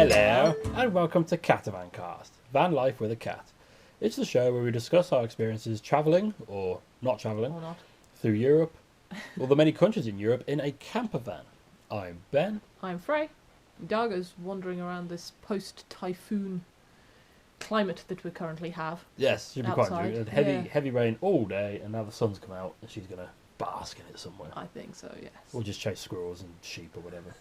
Hello, and welcome to CatavanCast, van life with a cat. It's the show where we discuss our experiences travelling, or not travelling, through Europe, or the many countries in Europe in a camper van. I'm Ben. I'm Frey. Dargo's wandering around this post-typhoon climate that we currently have. Yes, should be quite outside. good. Heavy rain all day, and now the sun's come out, and she's going to bask in it somewhere. I think so, yes. Or just chase squirrels and sheep or whatever.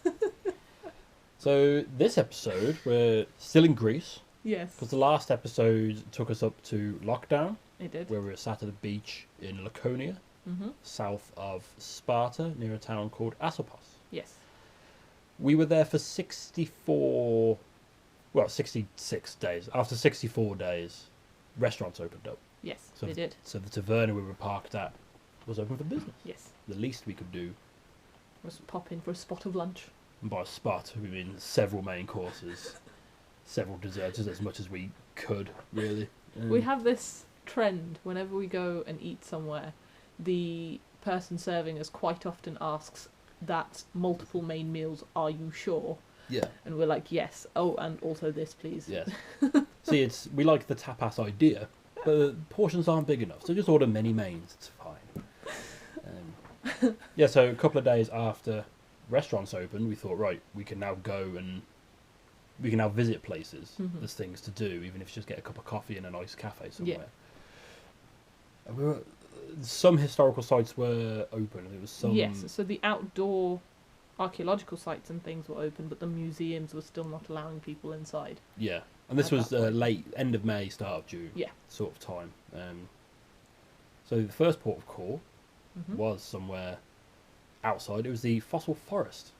So this episode, we're still in Greece. Yes. Because the last episode took us up to lockdown. It did. Where we were sat at a beach in Laconia, Mm-hmm. south of Sparta, near a town called Asopos. Yes. We were there for 66 days. After 64 days, restaurants opened up. Yes, So they did. So the taverna we were parked at was open for business. Yes. The least we could do, Was pop in for a spot of lunch. and by spot we mean several main courses, several desserts, as much as we could, really. We have this trend, whenever we go and eat somewhere, the person serving us quite often asks that multiple main meals, are you sure? Yeah. And we're like, yes. Oh, and also this, please. Yes. See, we like the tapas idea, but the portions aren't big enough, so just order many mains. It's fine. Yeah, so a couple of days after restaurants opened, we thought, right, we can now go and we can now visit places. Mhm. There's things to do, even if you just get a cup of coffee in a nice cafe somewhere. And some historical sites were open. There was some. Yes, so the outdoor archaeological sites and things were open, but the museums were still not allowing people inside. Yeah, and this At was that point. late, end of May, start of June. Yeah. Sort of time. So the first port of call Mhm. was somewhere outside. It was the fossil forest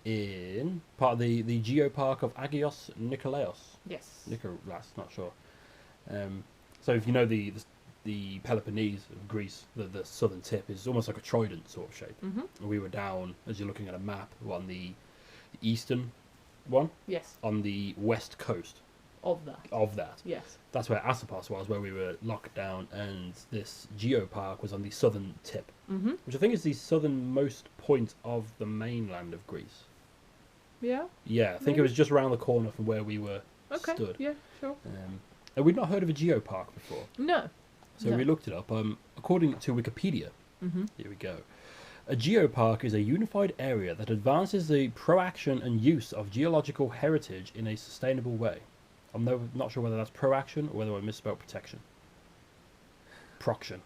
in part of the geopark of Agios Nikolaos. Yes. Nikolaos, not sure. So if you know the Peloponnese of Greece, the southern tip is almost like a trident sort of shape. Mm-hmm. And we were down, as you're looking at a map, on the eastern one, Yes, on the west coast of that. of that. Yes. That's where Asopos was, where we were locked down, and this geopark was on the southern tip, Mm-hmm. which I think is the southernmost point of the mainland of Greece. Yeah. Yeah, I think it Maybe. was just around the corner from where we were Okay. stood. Yeah, sure. And we'd not heard of a geopark before, No. so No. we looked it up. According to Wikipedia, Mm-hmm. here we go. A geopark is a unified area that advances the proaction and use of geological heritage in a sustainable way. I'm not sure whether that's proaction or whether I misspelled protection. Proction.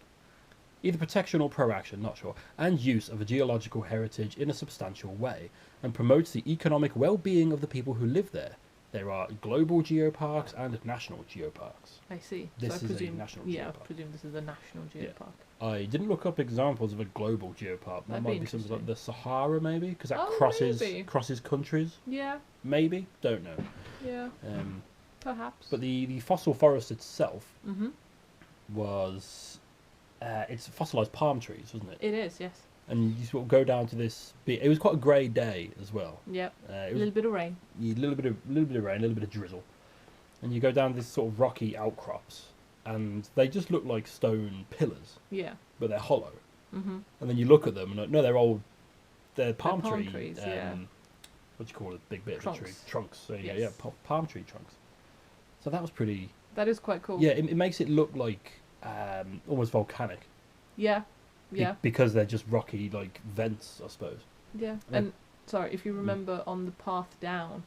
Either protection or proaction, not sure. And use of a geological heritage in a substantial way, and promotes the economic well-being of the people who live there. There are global geoparks and national geoparks. I see. This so is I a presume, national yeah, I geopark. presume this is a national Yeah. geopark. I didn't look up examples of a global geopark. That That'd might be be something like interesting. the Sahara, maybe, because that Oh, crosses maybe. countries. Yeah. Maybe, don't know. Yeah. Perhaps. But the fossil forest itself Mm-hmm. was it's fossilized palm trees, wasn't it? It is. Yes. And you sort of go down to this. It was quite a grey day as well. Yep. It A was little bit of rain. a little bit of rain, a little bit of drizzle, and you go down this sort of rocky outcrops, and they just look like stone pillars, Yeah. but they're hollow. Mm-hmm. And then you look at them, and no, they're old. They're palm palm tree. trees, yeah. What do you call it? Big bit of Trunks. the tree. Trunks. So yeah, Yes. palm tree trunks. So that was pretty. That is quite cool. Yeah, it makes it look like almost volcanic. Yeah. Yeah. Because they're just rocky, like vents, I suppose. Yeah. Yeah. And sorry, if you remember on the path down,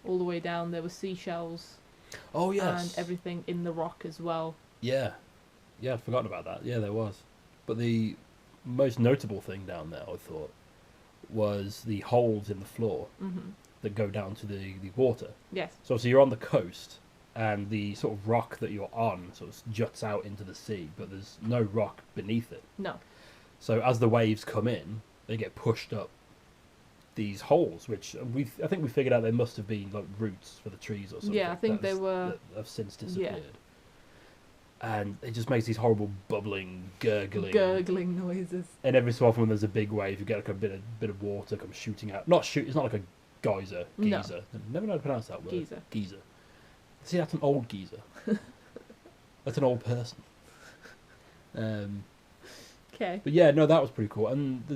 all the way down, there were seashells Oh yes. and everything in the rock as well. Yeah, yeah, I'd forgotten about that. Yeah, there was. But the most notable thing down there, I thought, was the holes in the floor Mm-hmm. that go down to the water. Yes. So obviously you're on the coast, and the sort of rock that you're on sort of juts out into the sea, but there's no rock beneath it. No. So as the waves come in, they get pushed up these holes, which I think we figured out they must have been like roots for the trees or something. Yeah, I think they were. That have since disappeared. And it just makes these horrible bubbling, gurgling, noises. And every so often when there's a big wave, you get like a bit of water come shooting out. It's not like a geyser. No. Never know how to pronounce that word. Geyser. See, that's an old geezer. That's an old person. Okay. But yeah, no, that was pretty cool. And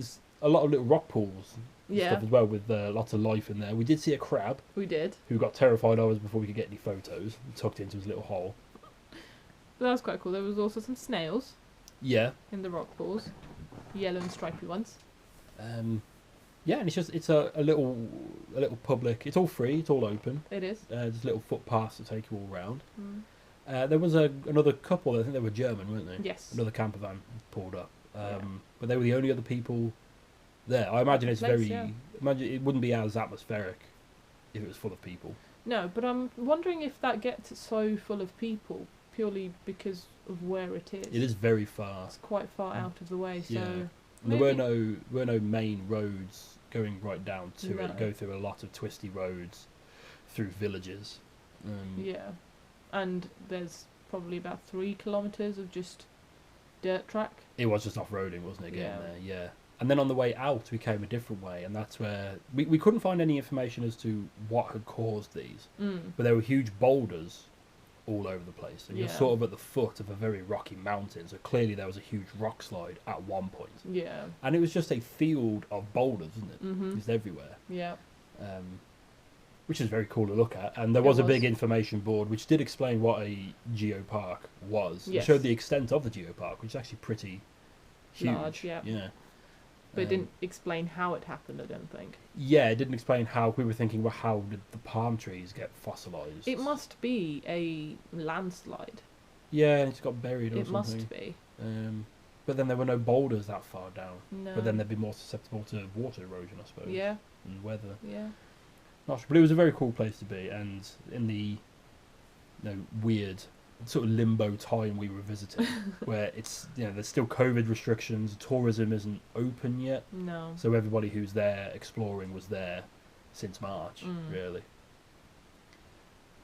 a lot of little rock pools and Yeah, stuff as well, with lots of life in there. We did see a crab we did. who got terrified of us before we could get any photos, tucked into his little hole. But that was quite cool. There was also some snails Yeah. in the rock pools, yellow and stripy ones. Yeah, and it's a little public. It's all free. It's all open. It is. There's little footpaths to take you all round. Mm. There was another couple. I think they were German, weren't they? Yes. Another camper van pulled up. Yeah. But they were the only other people there. I imagine it's Place, very. yeah. Imagine it wouldn't be as atmospheric if it was full of people. No, but I'm wondering if that gets so full of people purely because of where it is. It is very far. It's quite far out of the way, so. Yeah. And there were no main roads going right down to No. it. Go through a lot of twisty roads, through villages. Yeah, and there's probably about 3 kilometres of just dirt track. It was just off-roading, wasn't it, getting Yeah. there? Yeah. And then on the way out, we came a different way, and that's where we couldn't find any information as to what had caused these. But there were huge boulders all over the place, and you're Yeah. sort of at the foot of a very rocky mountain, so clearly there was a huge rock slide at one point. Yeah. And it was just a field of boulders, wasn't it? Mhm. Just everywhere. Yeah. Which is very cool to look at. And there It was a was. big information board which did explain what a geopark was. Yes. It showed the extent of the geopark, which is actually pretty huge. Large, yeah. Yeah. But it didn't explain how it happened, I don't think. Yeah, it didn't explain how. We were thinking, well, how did the palm trees get fossilized? It must be a landslide. Yeah, and it's got buried or It something. must be. But then there were no boulders that far down. No. But then they'd be more susceptible to water erosion, I suppose. Yeah, And weather. yeah. Not sure, but it was a very cool place to be. And in the weird sort of limbo time we were visiting, where it's there's still COVID restrictions, tourism isn't open yet, No. so everybody who's there exploring was there since March, Mm. really.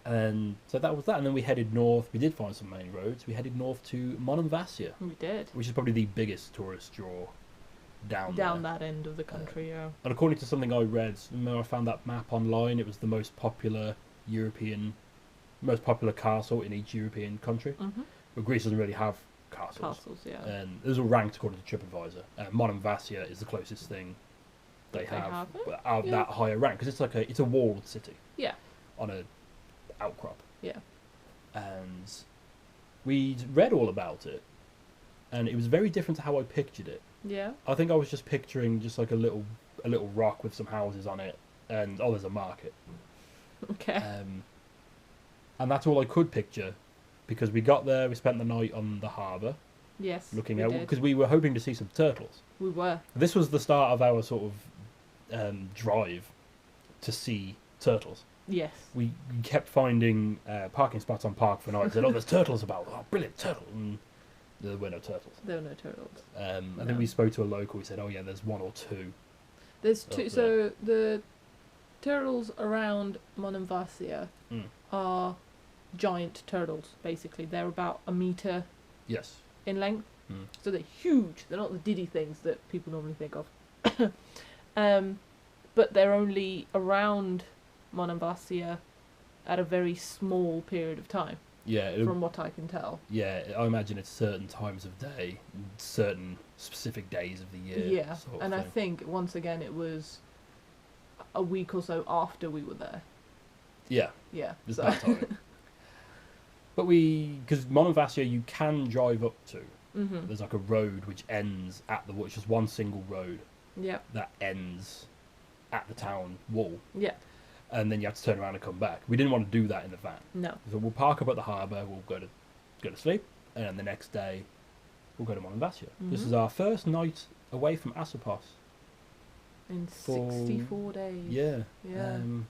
And so that was that, and then we headed north. We did find some main roads. We headed north to Monemvasia, We did. which is probably the biggest tourist draw down there. that end of the country, yeah. And according to something I read, I found that map online. It was the most popular castle in each European country. Mm-hmm. But Greece doesn't really have castles. Castles, yeah. And those are ranked according to TripAdvisor. Monemvasia is the closest thing they They have, have it? but of Yeah. that higher rank, because it's a walled city Yeah. on a outcrop. Yeah. And we'd read all about it, and it was very different to how I pictured it. Yeah. I think I was just picturing just like a little rock with some houses on it, and there's a market. Okay. And that's all I could picture, because we got there, we spent the night on the harbour Yes. looking we out, did. because we were hoping to see some turtles. We were. This was the start of our sort of drive to see turtles. Yes. We kept finding parking spots on Park for night. Said, "Oh, there's turtles about! Oh, brilliant turtle!" And there were no turtles. There were no turtles. And No. then we spoke to a local. He said, "Oh yeah, there's one or two." There's Up two. there. So the turtles around Monemvasia Mm. are giant turtles. Basically, they're about a meter Yes. in length. Mm. So they're huge. They're not the diddy things that people normally think of. But they're only around Monemvasia at a very small period of time, Yeah. from what I can tell. Yeah. I imagine it's certain times of day, certain specific days of the year. Yeah, sort of and I thing. think once again it was a week or so after we were there. Yeah. Yeah. It's So. that time. But because Monemvasia you can drive up to. Mhm. There's like a road which ends at it's just one single road Yeah. that ends at the town wall, Yeah. and then you have to turn around and come back. We didn't want to do that in the van, No. so we'll park up at the harbour. We'll go to sleep, and then the next day we'll go to Monemvasia. This Mhm. is our first night away from Asopos. In For- 64 days. Yeah. Yeah. And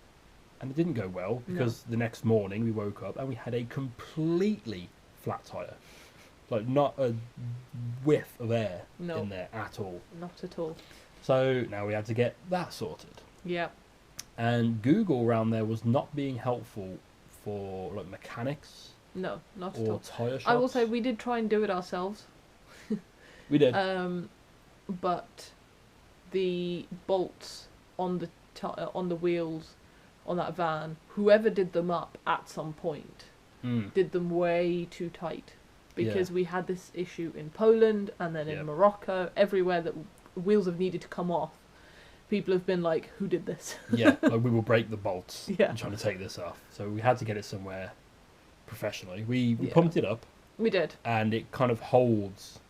it didn't go well, because the next morning we woke up and we had a completely flat tyre. Like, not a whiff of air No. in there at all. Not at all. So now we had to get that sorted. Yeah. And Google around there was not being helpful for like mechanics No, not at or all. tyre shops. I will say we did try and do it ourselves. we did. But the bolts on the wheels on that van, whoever did them up at some point did them way too tight, because Yeah. we had this issue in Poland and then Yeah. in Morocco, everywhere that wheels have needed to come off, people have been like, "Who did this?" Yeah, like we will break the bolts. Yeah. Trying to take this off. So we had to get it somewhere professionally. We Yeah. pumped it up, We did. and it kind of holds.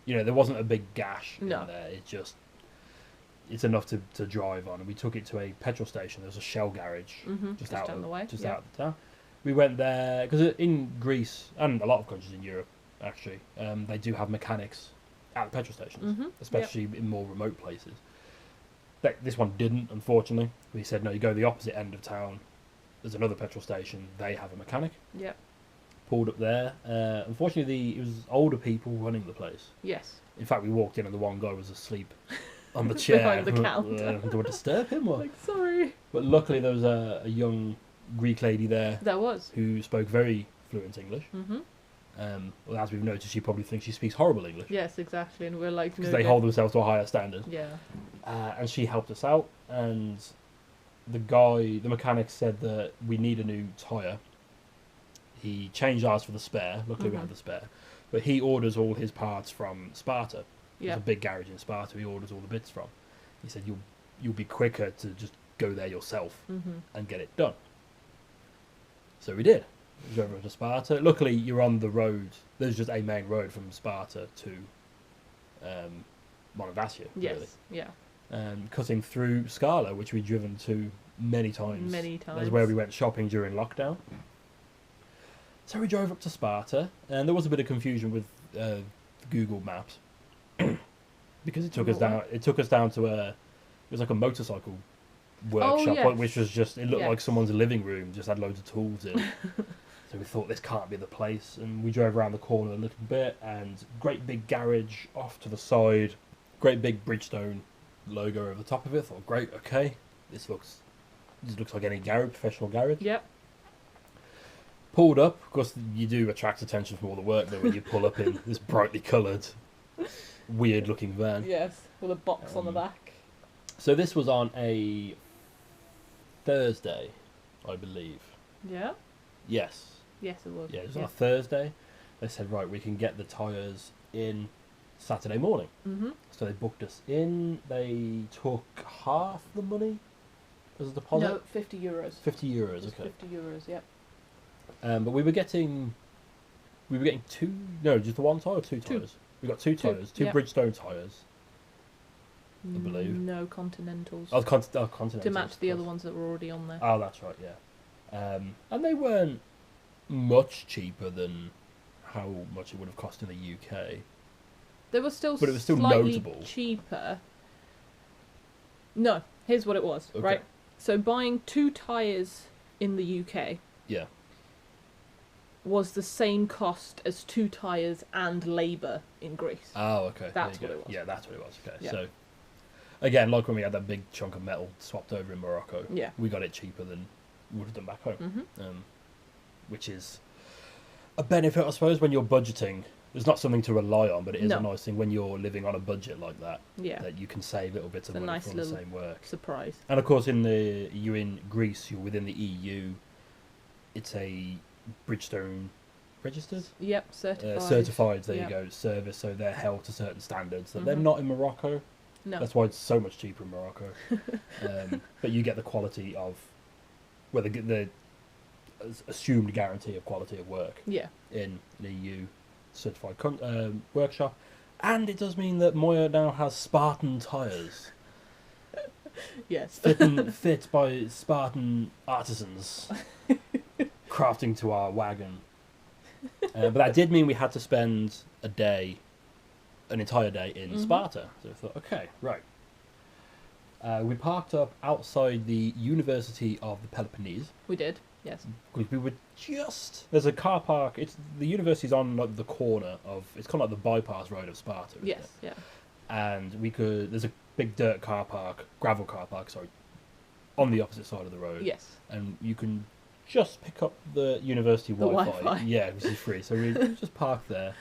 You know, there wasn't a big gash No. in there. It's enough to drive on. And we took it to a petrol station. There was a Shell garage Just down the way. just Yeah. out of the town. We went there because in Greece and a lot of countries in Europe, actually, they do have mechanics at the petrol stations, especially in more remote places. This one didn't, unfortunately. We said, no, you go the opposite end of town. There's another petrol station. They have a mechanic. Yep. Pulled up there. Unfortunately, it was older people running the place. Yes. In fact, we walked in and the one guy was asleep on the chair. Behind the counter. Do I disturb him? Or? Like, sorry. But luckily, there was a young Greek lady there There was. who spoke very fluent English. Well, as we've noticed, she probably thinks she speaks horrible English Yes, exactly. And we're like, because no, they no. hold themselves to a higher standard. Yeah. And she helped us out, and the mechanic said that we need a new tyre. He changed ours for the spare. Luckily, we had the spare. But he orders all his parts from Sparta. Yeah. There's a big garage in Sparta. He orders all the bits from. He said you'll be quicker to just go there yourself and get it done. So we did. We drove over to Sparta. Luckily, you're on the road. There's just a main road from Sparta to Monovasia. Yes. Really. Yeah. Cutting through Scala, which we'd driven to many times. Many times. That's where we went shopping during lockdown. So we drove up to Sparta, and there was a bit of confusion with Google Maps because it took us down. It took us down to it was like a motorcycle workshop, yes. which was just. It looked Yes. like someone's living room, just had loads of tools in. So we thought this can't be the place, and we drove around the corner a little bit, and great big garage off to the side, great big Bridgestone logo over the top of it. Thought, great, okay, this looks like any garage, professional garage. Yep. Pulled up, of course you do attract attention from all the work though when you pull up in this brightly coloured, weird looking van. Yes. With a box on the back. So this was on a Thursday, I believe. Yeah. Yes. Yes, it was. Yeah, it was on a Thursday. They said, right, we can get the tyres in Saturday morning. So they booked us in. They took half the money as a deposit. No, €50. 50 euros, Just okay. €50. Yep. But we were getting two, no, just the one tyre or two tyres? We got two tyres, two yep. Bridgestone tyres, I believe. No Continentals. Oh, Continental. to match the other ones that were already on there. Oh, that's right, yeah. And they weren't much cheaper than how much it would have cost in the UK. They were still But it was still slightly notable. cheaper. No, here's what it was, Okay. right? So buying 2 tyres in the UK Yeah. was the same cost as 2 tyres and labour in Greece. Oh, okay. That's there you what go. it was. Yeah, that's what it was. Okay. Yeah. So, again, like when we had that big chunk of metal swapped over in Morocco, Yeah. we got it cheaper than we would have done back home. Which is a benefit, I suppose, when you're budgeting. It's not something to rely on, but it is No. a nice thing when you're living on a budget like that, Yeah. that you can save little bits of It's a money nice from the little same work. surprise. And of course, you're in Greece, you're within the EU. It's a Bridgestone registered, Yep, certified. certified. There Yep. you go, service. So they're held to certain standards that they're not in Morocco. No. That's why it's so much cheaper in Morocco. But you get the quality of, well, the assumed guarantee of quality of work Yeah. in an EU certified workshop. And it does mean that Moya now has Spartan tyres. Yes. Fit by Spartan artisans, crafting to our wagon. But that did mean we had to spend an entire day in Sparta. So I thought, okay, right. We parked up outside the University of the Peloponnese. We did. Yes. We were there's a car park. The university's on like the corner of. It's kind of like the bypass road of Sparta. Isn't Yes. it? Yeah. And there's a big gravel car park, sorry, on the opposite side of the road. Yes. And you can just pick up the university The Wi-Fi. Wi-Fi. Yeah, which is free. So we just parked there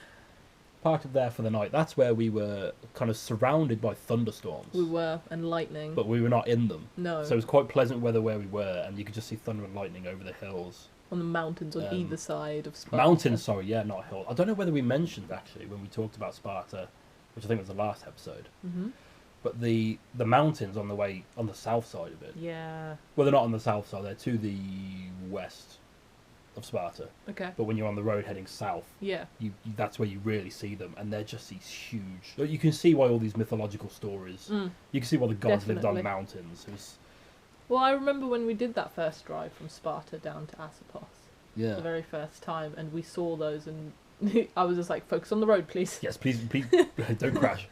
for the night. That's where we were kind of surrounded by thunderstorms. We were, and lightning. But we were not in them. No. So it was quite pleasant weather where we were, and you could just see thunder and lightning over the hills. On the mountains on either side of Sparta. Mountains, sorry, yeah, not hill. I don't know whether we mentioned, actually, when we talked about Sparta, which I think was the last episode. but the mountains on the south side of it. Yeah. Well, they're not on the south side; they're to the west of Sparta. Okay. But when you're on the road heading south, Yeah. that's where you really see them, and they're just these huge. Like, you can see why all these mythological stories. You can see why the gods lived on Definitely. mountains. It was, Well, I remember when we did that first drive from Sparta down to Asopos, the yeah. very first time, and we saw those, and I was just like, focus on the road, please. Yes, please don't crash.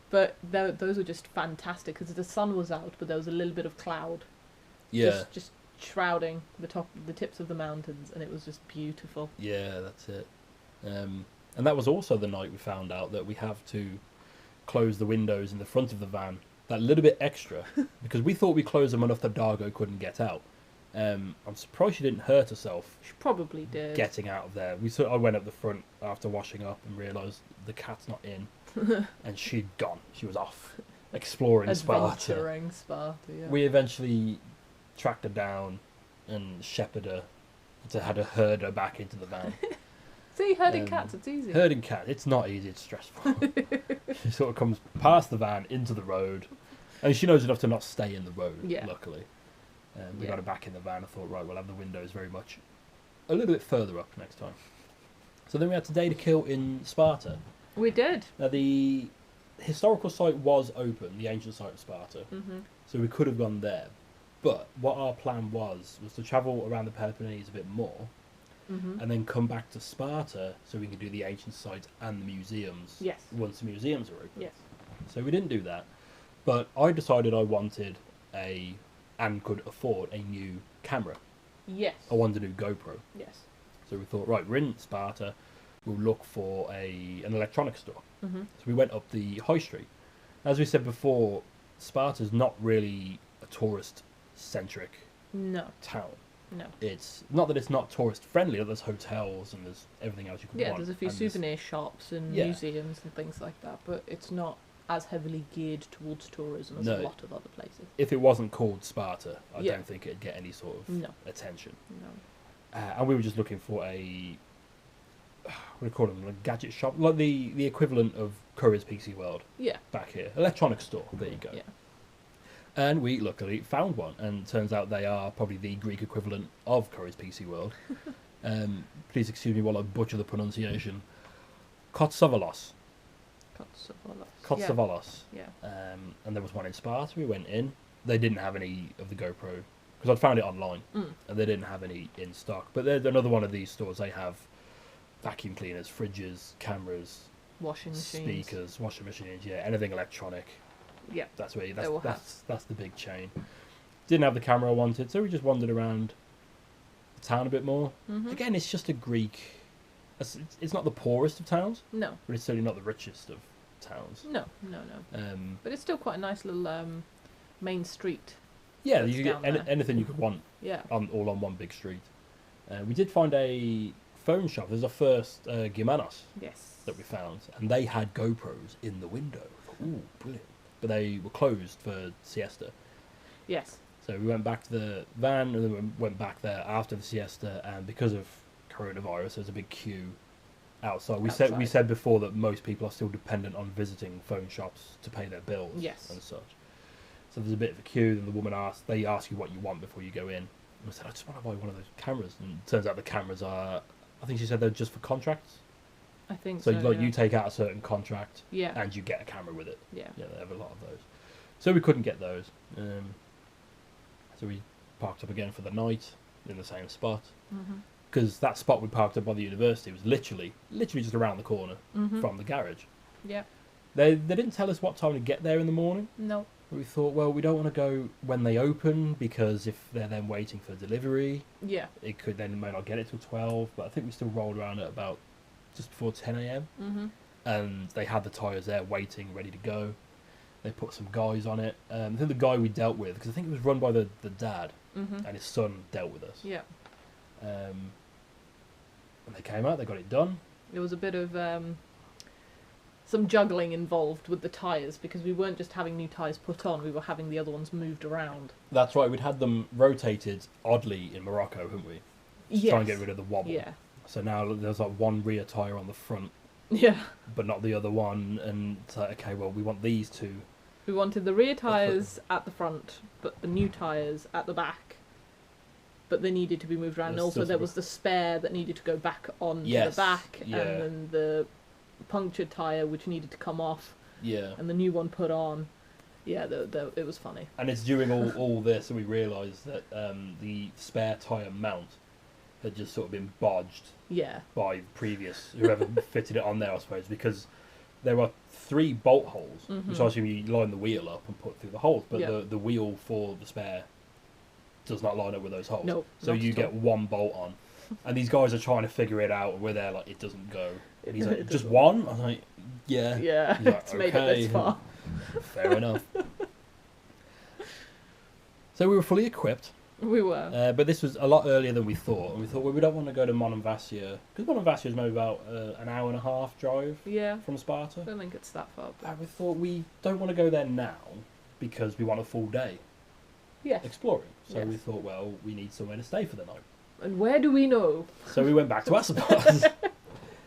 But those were just fantastic because the sun was out, but there was a little bit of cloud. Yeah. Just shrouding the tips of the mountains, and it was just beautiful. Yeah, that's it. And that was also the night we found out that we have to close the windows in the front of the van that little bit extra because we thought we closed them enough that Dargo couldn't get out. I'm surprised she didn't hurt herself She probably did. getting out of there. I went up the front after washing up and realised the cat's not in, and she'd gone. She was off exploring Sparta. Adventuring Sparta. Yeah. We eventually tracked her down and shepherded her had to herd her back into the van. See, herding cats, it's easy. Herding cat, it's not easy, it's stressful. She sort of comes past the van into the road, and she knows enough to not stay in the road, Yeah. luckily. We got her back in the van and thought, right, we'll have the windows very much a little bit further up next time. So then we had Today to Kill in Sparta. We did. Now, the historical site was open, the ancient site of Sparta, so we could have gone there. But what our plan was to travel around the Peloponnese a bit more, and then come back to Sparta so we can do the ancient sites and the museums Yes. once the museums are open. Yes. So we didn't do that. But I decided I wanted and could afford a new camera. Yes. I wanted a new GoPro. Yes. So we thought, right, we're in Sparta, we'll look for an electronics store. Mm-hmm. So we went up the high street. As we said before, Sparta's not really a tourist-centric No. town. No. It's not that it's not tourist friendly. There's hotels and there's everything else you could Yeah, want. there's a few and souvenir shops and Yeah. museums and things like that, but it's not as heavily geared towards tourism as No. a lot of other places. if it wasn't called Sparta, I Yeah. don't think it'd get any sort of No. attention. No. And we were just looking for what do you call them, a gadget shop, like the equivalent of Courier's PC World Yeah. back here, electronics store. There you go. Yeah. And we luckily found one, and turns out they are probably the Greek equivalent of Courier's PC World. Please excuse me while I butcher the pronunciation. Kotsavalos. Kotsavalos. Yeah. And there was one in Sparta. We went in. They didn't have any of the GoPro because I'd found it online, and they didn't have any in stock. But there's another one of these stores. They have vacuum cleaners, fridges, cameras, Washing machines. speakers, washing machines. Yeah, anything electronic. Yeah. That's where They will have. that's the big chain. Didn't have the camera I wanted, so we just wandered around the town a bit more. Mm-hmm. Again, it's just a Greek. It's not the poorest of towns, No. but it's certainly not the richest of towns. No. But it's still quite a nice little main street. Yeah, That's you get down there. anything you could want Yeah. all on one big street. We did find a phone shop. There's our first Gimanos Yes. that we found, and they had GoPros in the window. Ooh, brilliant! But they were closed for siesta. Yes. So we went back to the van, and then we went back there after the siesta, and because of coronavirus, there's a big queue outside. We Outside. said before that most people are still dependent on visiting phone shops to pay their bills Yes. and such. So there's a bit of a queue, and the woman they ask you what you want before you go in. And I said, I just want to buy one of those cameras. And it turns out the cameras are, I think she said they're just for contracts. I think So so. like yeah. you take out a certain contract Yeah. and you get a camera with it. Yeah. Yeah, they have a lot of those. So we couldn't get those. So we parked up again for the night in the same spot. Mhm. Because that spot we parked up by the university was literally just around the corner Mhm. from the garage. Yeah. They didn't tell us what time to get there in the morning. No. We thought, well, we don't want to go when they open because if they're then waiting for delivery, Yeah. they may not get it till 12. But I think we still rolled around at about just before 10 a.m. Mhm. And they had the tyres there waiting, ready to go. They put some guys on it. I think the guy we dealt with, because I think it was run by the dad, Mhm. and his son dealt with us. Yeah. And they came out, they got it done. There was a bit of some juggling involved with the tyres because we weren't just having new tyres put on, we were having the other ones moved around. That's right, we'd had them rotated oddly in Morocco, hadn't we? To try and get rid of the wobble. Yeah. So now there's like one rear tyre on the front, Yeah. but not the other one. And it's like, okay, well, we want these two. We wanted the rear tyres at the front, but the new tyres at the back. But they needed to be moved around. And also, there was the spare that needed to go back on to the back, and then the punctured tyre which needed to come off. Yeah. And the new one put on. Yeah, it was funny. And it's during all this that we realised that the spare tyre mount had just sort of been bodged by previous, whoever fitted it on there, I suppose, because there were 3 bolt holes, which I assume you line the wheel up and put through the holes, but the wheel for the spare does not line up with those holes. No, so you get 1 bolt on. And these guys are trying to figure it out, and we're there like, it doesn't go. And he's like, just one? I'm like, yeah. Yeah, like, it's made it this far. Fair enough. So we were fully equipped. We were. But this was a lot earlier than we thought. And we thought, well, we don't want to go to Monemvasia, because Monemvasia is maybe about an hour and a half drive from Sparta. I don't think it's that far. And we thought, we don't want to go there now, because we want a full day exploring. So we thought, well, we need somewhere to stay for the night. And where do we know? So we went back to Asopos.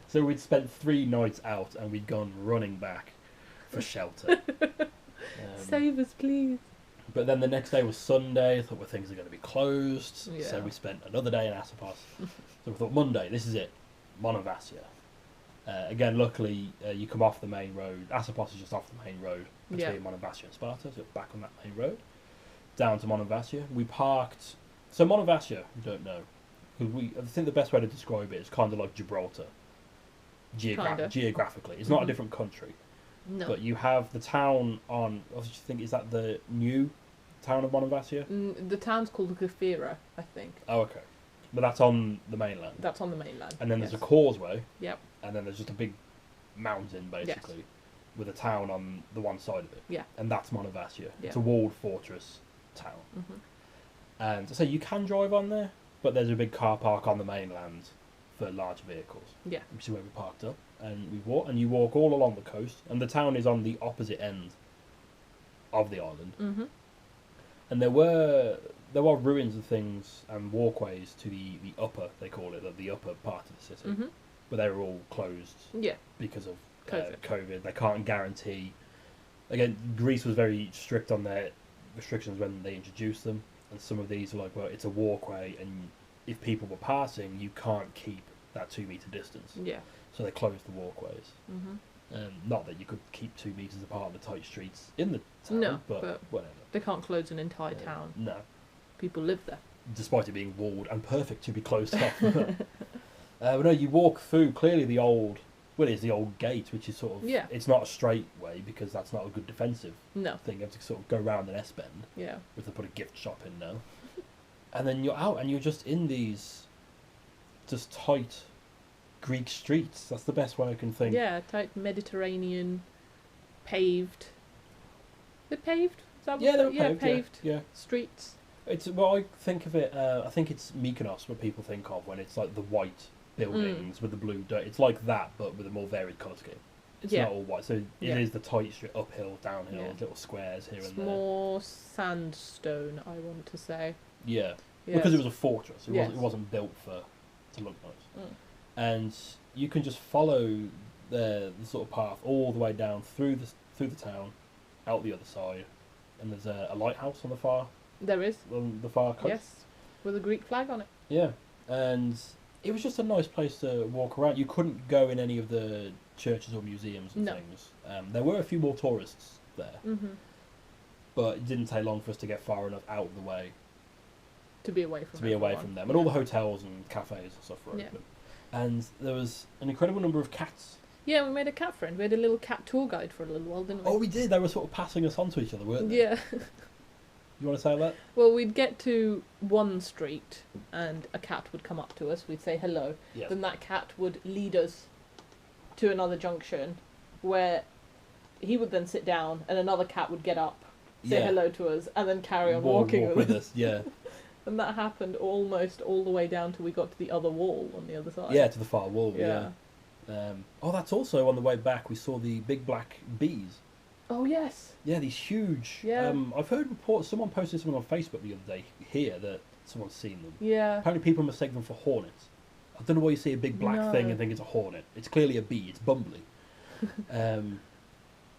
So we'd spent 3 nights out, and we'd gone running back for shelter. Save us, please. But then the next day was Sunday. I thought, well, things are going to be closed. Yeah. So we spent another day in Asopos. So we thought, Monday, this is it. Monemvasia. Again, luckily, you come off the main road. Asopos is just off the main road between Monemvasia and Sparta. So back on that main road. Down to Monemvasia. We parked... So Monemvasia, you don't know. Because I think the best way to describe it is kind of like Gibraltar. Geographically. It's not a different country. No. But you have the town on... I just think, is that the new town of Monemvasia? The town's called Gafira, I think. Oh, okay. But that's on the mainland. That's on the mainland. And then there's a causeway. Yep. And then there's just a big mountain, basically, with a town on the one side of it. Yeah. And that's Monemvasia. Yeah. It's a walled fortress town. And so you can drive on there, but there's a big car park on the mainland for large vehicles. Yeah. Which is where we parked up. And we walk, and you walk all along the coast, and the town is on the opposite end of the island. And there were ruins of things and walkways to the upper, they call it, the upper part of the city, but they were all closed. Yeah. Because of COVID. They can't guarantee. Again, Greece was very strict on their restrictions when they introduced them, and some of these were like, well, it's a walkway, and if people were passing, you can't keep that 2 metre distance. Yeah. So they closed the walkways. Not that you could keep 2 metres apart on the tight streets in the town, but whatever. They can't close an entire town. No. People live there. Despite it being walled and perfect to be closed off. But no, you walk through clearly the old gate, which is sort of... Yeah. It's not a straight way, because that's not a good defensive thing. You have to sort of go round an S-bend. Yeah. If they put a gift shop in now. And then you're out, and you're just in these just tight Greek streets. That's the best way I can think. Yeah, tight Mediterranean, paved. They're paved? Is that what they're paved. Yeah. Streets. It's I think of it. I think it's Mykonos what people think of when it's like the white buildings with the blue dirt. It's like that, but with a more varied colour scheme. It's not all white, so it is the tight street, uphill, downhill, little squares here and there. More sandstone, I want to say. Yeah, because it was a fortress. It wasn't built to look nice. And you can just follow the sort of path all the way down through the town, out the other side, and there's a lighthouse on the far. There is. On the far coast. Yes, with a Greek flag on it. Yeah, and it was just a nice place to walk around. You couldn't go in any of the churches or museums and things. There were a few more tourists there, but it didn't take long for us to get far enough out of the way to be away from them. And all the hotels and cafes and stuff were open. And there was an incredible number of cats. Yeah, we made a cat friend. We had a little cat tour guide for a little while, didn't we? Oh, we did. They were sort of passing us on to each other, weren't they? Yeah. You want to say that? Well, we'd get to one street and a cat would come up to us. We'd say hello. Yes. Then that cat would lead us to another junction where he would then sit down and another cat would get up, say hello to us, and then carry on walking with us. Yeah. And that happened almost all the way down till we got to the other wall on the other side. Yeah, to the far wall, yeah. That's also on the way back we saw the big black bees. Oh, yes. Yeah, these huge... Yeah. I've heard reports, someone posted something on Facebook the other day here that someone's seen them. Yeah. Apparently people mistake them for hornets. I don't know why you see a big black thing and think it's a hornet. It's clearly a bee, it's bumbly.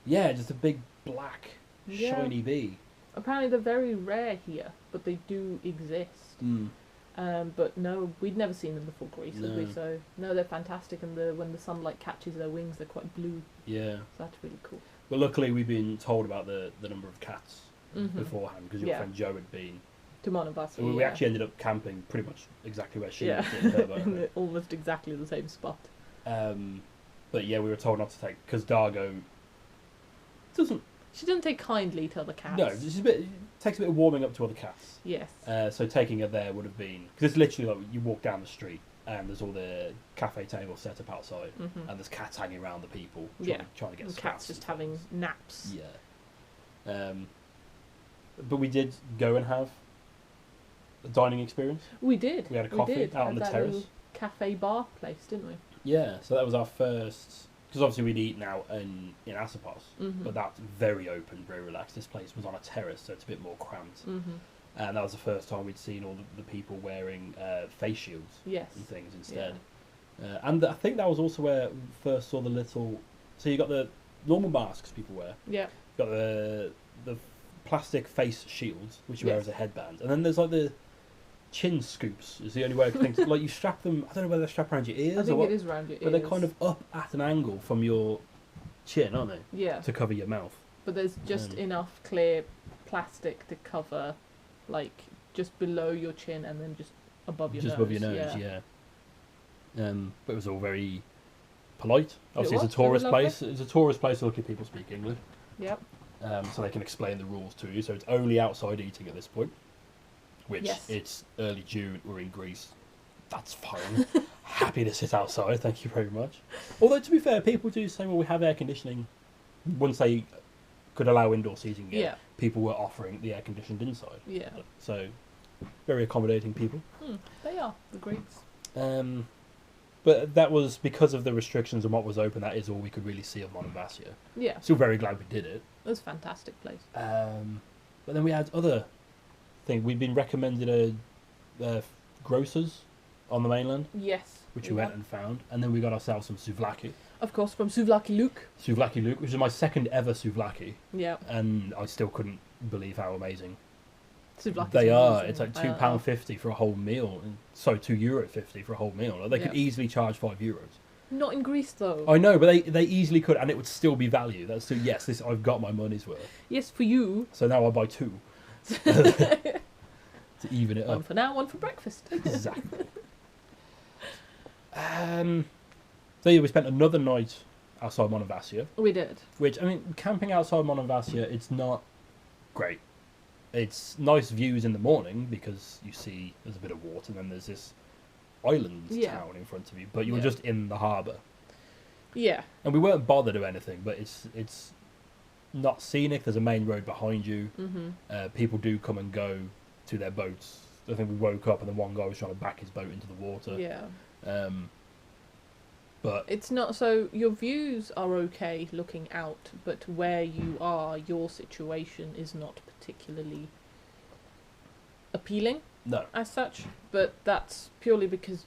Yeah, just a big black Yeah. shiny bee. Apparently they're very rare here, but they do exist. But no, we'd never seen them before Greece, had we? No. So no, they're fantastic, and when the sunlight catches their wings, they're quite blue. Yeah. So that's really cool. But luckily, we've been told about the number of cats beforehand, because your Yeah. friend Joe had been. To Montevassi, So we actually ended up camping pretty much exactly where she lived in her boat. almost exactly the same spot. But yeah, we were told not to take, because Dargo doesn't. She doesn't take kindly to other cats. No, it takes a bit of warming up to other cats. Yes. So taking her there would have been, because it's literally like you walk down the street and there's all the cafe tables set up outside, and there's cats hanging around the people trying to get and scraps cats just and having things. naps. Yeah. But we did go and have a dining experience. We did. We had a coffee out on the that terrace. little cafe bar place, didn't we? Yeah, so that was our first. Because obviously we'd eaten out in Asopos, but that's very open, very relaxed. This place was on a terrace, so it's a bit more cramped. And that was the first time we'd seen all the people wearing face shields Yes. and things instead. And I think that was also where we first saw the little. So you got the normal masks people wear. Yeah. You got the plastic face shields, which you wear Yes. as a headband, and then there's like the chin scoops. Is the only way I can think. Like you strap them. I don't know whether they're strapped around your ears I or think what. it is around your ears. But they're kind of up at an angle from your chin, aren't they? Yeah. To cover your mouth. But there's just enough clear plastic to cover, like, just below your chin and then just above your nose. Just above your nose, yeah. But it was all very polite. Obviously, it's a tourist place. It's a tourist place, so lucky people speak English. Yep. So they can explain the rules to you. So it's only outside eating at this point. Which, it's early June, we're in Greece. That's fine. Happy to sit outside, thank you very much. Although, to be fair, people do say, well, we have air conditioning. Once they could allow indoor seating again, people were offering the air conditioned inside. Yeah. So, very accommodating people. They are, the Greeks. But that was because of the restrictions and what was open. That is all we could really see of Montevassia. Yeah. Still very glad we did it. It was a fantastic place. But then we had other things. We'd been recommended grocers on the mainland, Yes. which we went and found. And then we got ourselves some souvlaki. Of course, from Souvlaki Luke. Souvlaki Luke, which is my second ever souvlaki. Yeah. And I still couldn't believe how amazing Souvlaki. they are. It's like £2.50 for a whole meal. So €2.50 for a whole meal. Like, they could easily charge €5. Not in Greece, though. I know, but they easily could, and it would still be value. That's still, yes, this I've got my money's worth. Yes, for you. So now I buy two. To even it One up. for now, one for breakfast. Exactly. So yeah, we spent another night outside Montevassia. We did. Which, I mean, camping outside Montevassia, it's not great. It's nice views in the morning because you see there's a bit of water and then there's this island town in front of you, but you were just in the harbour. Yeah. And we weren't bothered or anything, but it's not scenic. There's a main road behind you. People do come and go to their boats. I think we woke up and then one guy was trying to back his boat into the water. Yeah. But it's not, so your views are okay looking out, but where you are, your situation is not particularly appealing. No. As such, but that's purely because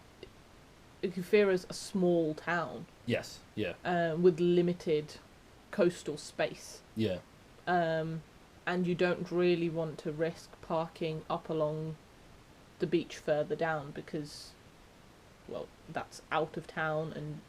Ikufira's a small town. Yes. Yeah. With limited coastal space. Yeah. And you don't really want to risk parking up along the beach further down because, well, that's out of town and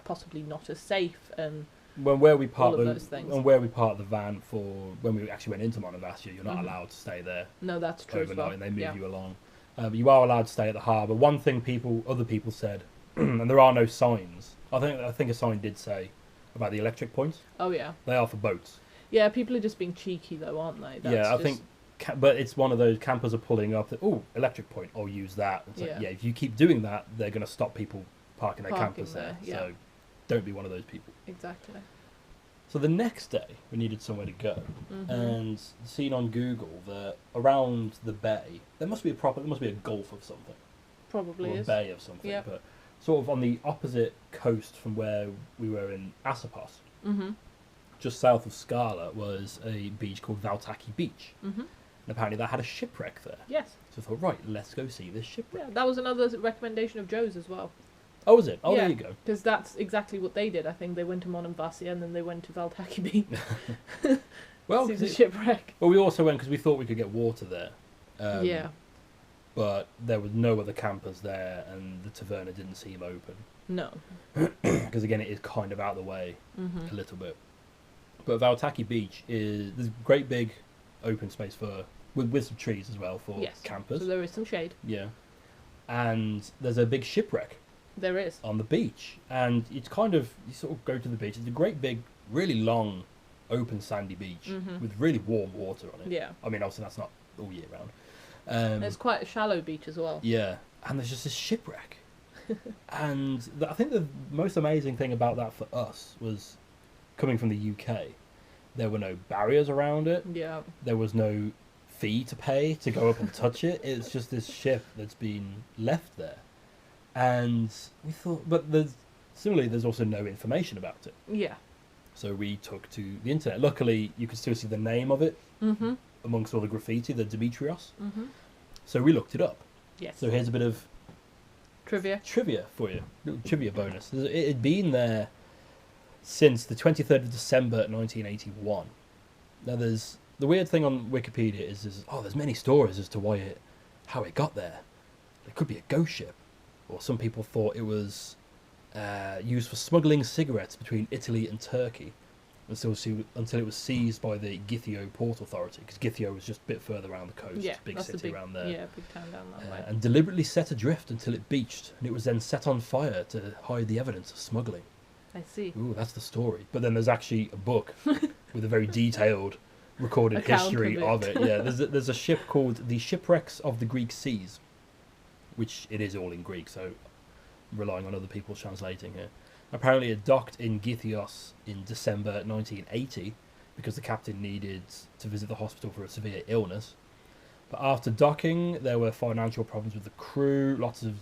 possibly not as safe. And where we parked the van for when we actually went into Montevassia, you're not allowed to stay there. No, that's true. Overnight, and they move you along. But you are allowed to stay at the harbour. One thing other people said, and there are no signs. I think a sign did say about the electric points. Oh yeah. They are for boats. Yeah, people are just being cheeky though, aren't they? That's I think. But it's one of those campers are pulling up. Electric point. I'll use that. It's like, if you keep doing that, they're going to stop people parking their campers there. So don't be one of those people. Exactly. So the next day, we needed somewhere to go, and seen on Google that around the bay there must be a gulf of something. Probably or is. A bay of something, but sort of on the opposite coast from where we were in Asopos, just south of Scala, was a beach called Valtaki Beach. And apparently that had a shipwreck there. Yes. So I thought, right, let's go see this shipwreck. Yeah, that was another recommendation of Joe's as well. Oh, was it? Oh, there you go. Because that's exactly what they did. I think they went to Montevassia and then they went to Valtaki Beach. Well, Seems a shipwreck. well, we also went because we thought we could get water there. Yeah. But there was no other campers there, and the taverna didn't seem open. No. Because again, it is kind of out of the way a little bit. But Valtaki Beach there's great big open space with some trees as well for campers. So there is some shade. Yeah. And there's a big shipwreck There is. on the beach. And it's kind of, you sort of go to the beach. It's a great big, really long, open sandy beach with really warm water on it. Yeah. I mean, obviously that's not all year round. It's quite a shallow beach as well. Yeah. And there's just this shipwreck. And I think the most amazing thing about that for us was coming from the UK. There were no barriers around it. Yeah. There was no fee to pay to go up and touch it. It's just this ship that's been left there. And we thought, but similarly, there's also no information about it. Yeah. So we took to the internet. Luckily, you could still see the name of it amongst all the graffiti, the Demetrios. So we looked it up. Yes. So here's a bit of trivia for you. Little trivia bonus. It had been there since the 23rd of December 1981. Now there's the weird thing on Wikipedia is there's many stories as to how it got there. It could be a ghost ship, or some people thought it was used for smuggling cigarettes between Italy and Turkey until it was seized by the Githio Port Authority, because Githio was just a bit further around the coast, big city around there. Yeah, big town down that way. And deliberately set adrift until it beached, and it was then set on fire to hide the evidence of smuggling. I see. Ooh, that's the story. But then there's actually a book with a very detailed recorded Account history of it. Yeah, there's a ship called the Shipwrecks of the Greek Seas, which it is all in Greek, so relying on other people translating here. Apparently it docked in Githios in December 1980 because the captain needed to visit the hospital for a severe illness. But after docking, there were financial problems with the crew, lots of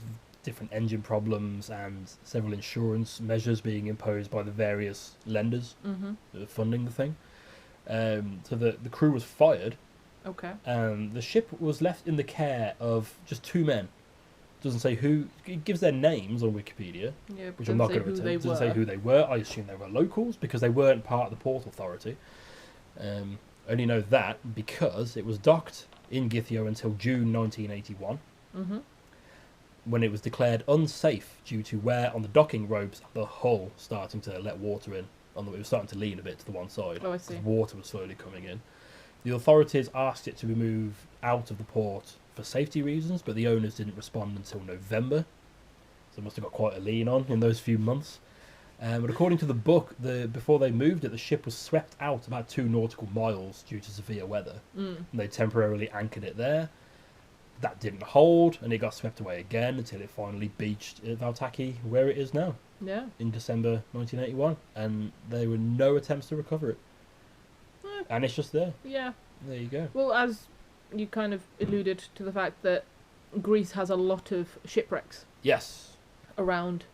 different engine problems, and several insurance measures being imposed by the various lenders that were funding the thing. So the crew was fired. Okay. And the ship was left in the care of just two men. Doesn't say who. It gives their names on Wikipedia, Yeah, but which I'm not doesn't going to say pretend. who Doesn't say who they were. I assume they were locals because they weren't part of the Port Authority. Only know that because it was docked in Githio until June 1981, when it was declared unsafe due to wear on the docking ropes, the hull starting to let water in. It was starting to lean a bit to the one side. Oh, I see. Water was slowly coming in. The authorities asked it to be moved out of the port for safety reasons, but the owners didn't respond until November. So it must have got quite a lean on in those few months. But according to the book, before they moved it, the ship was swept out about 2 nautical miles due to severe weather. And they temporarily anchored it there. That didn't hold, and it got swept away again until it finally beached at Valtaki, where it is now. Yeah. In December 1981. And there were no attempts to recover it. And it's just there. Yeah. There you go. Well, as you kind of alluded to the fact that Greece has a lot of shipwrecks Yes. around.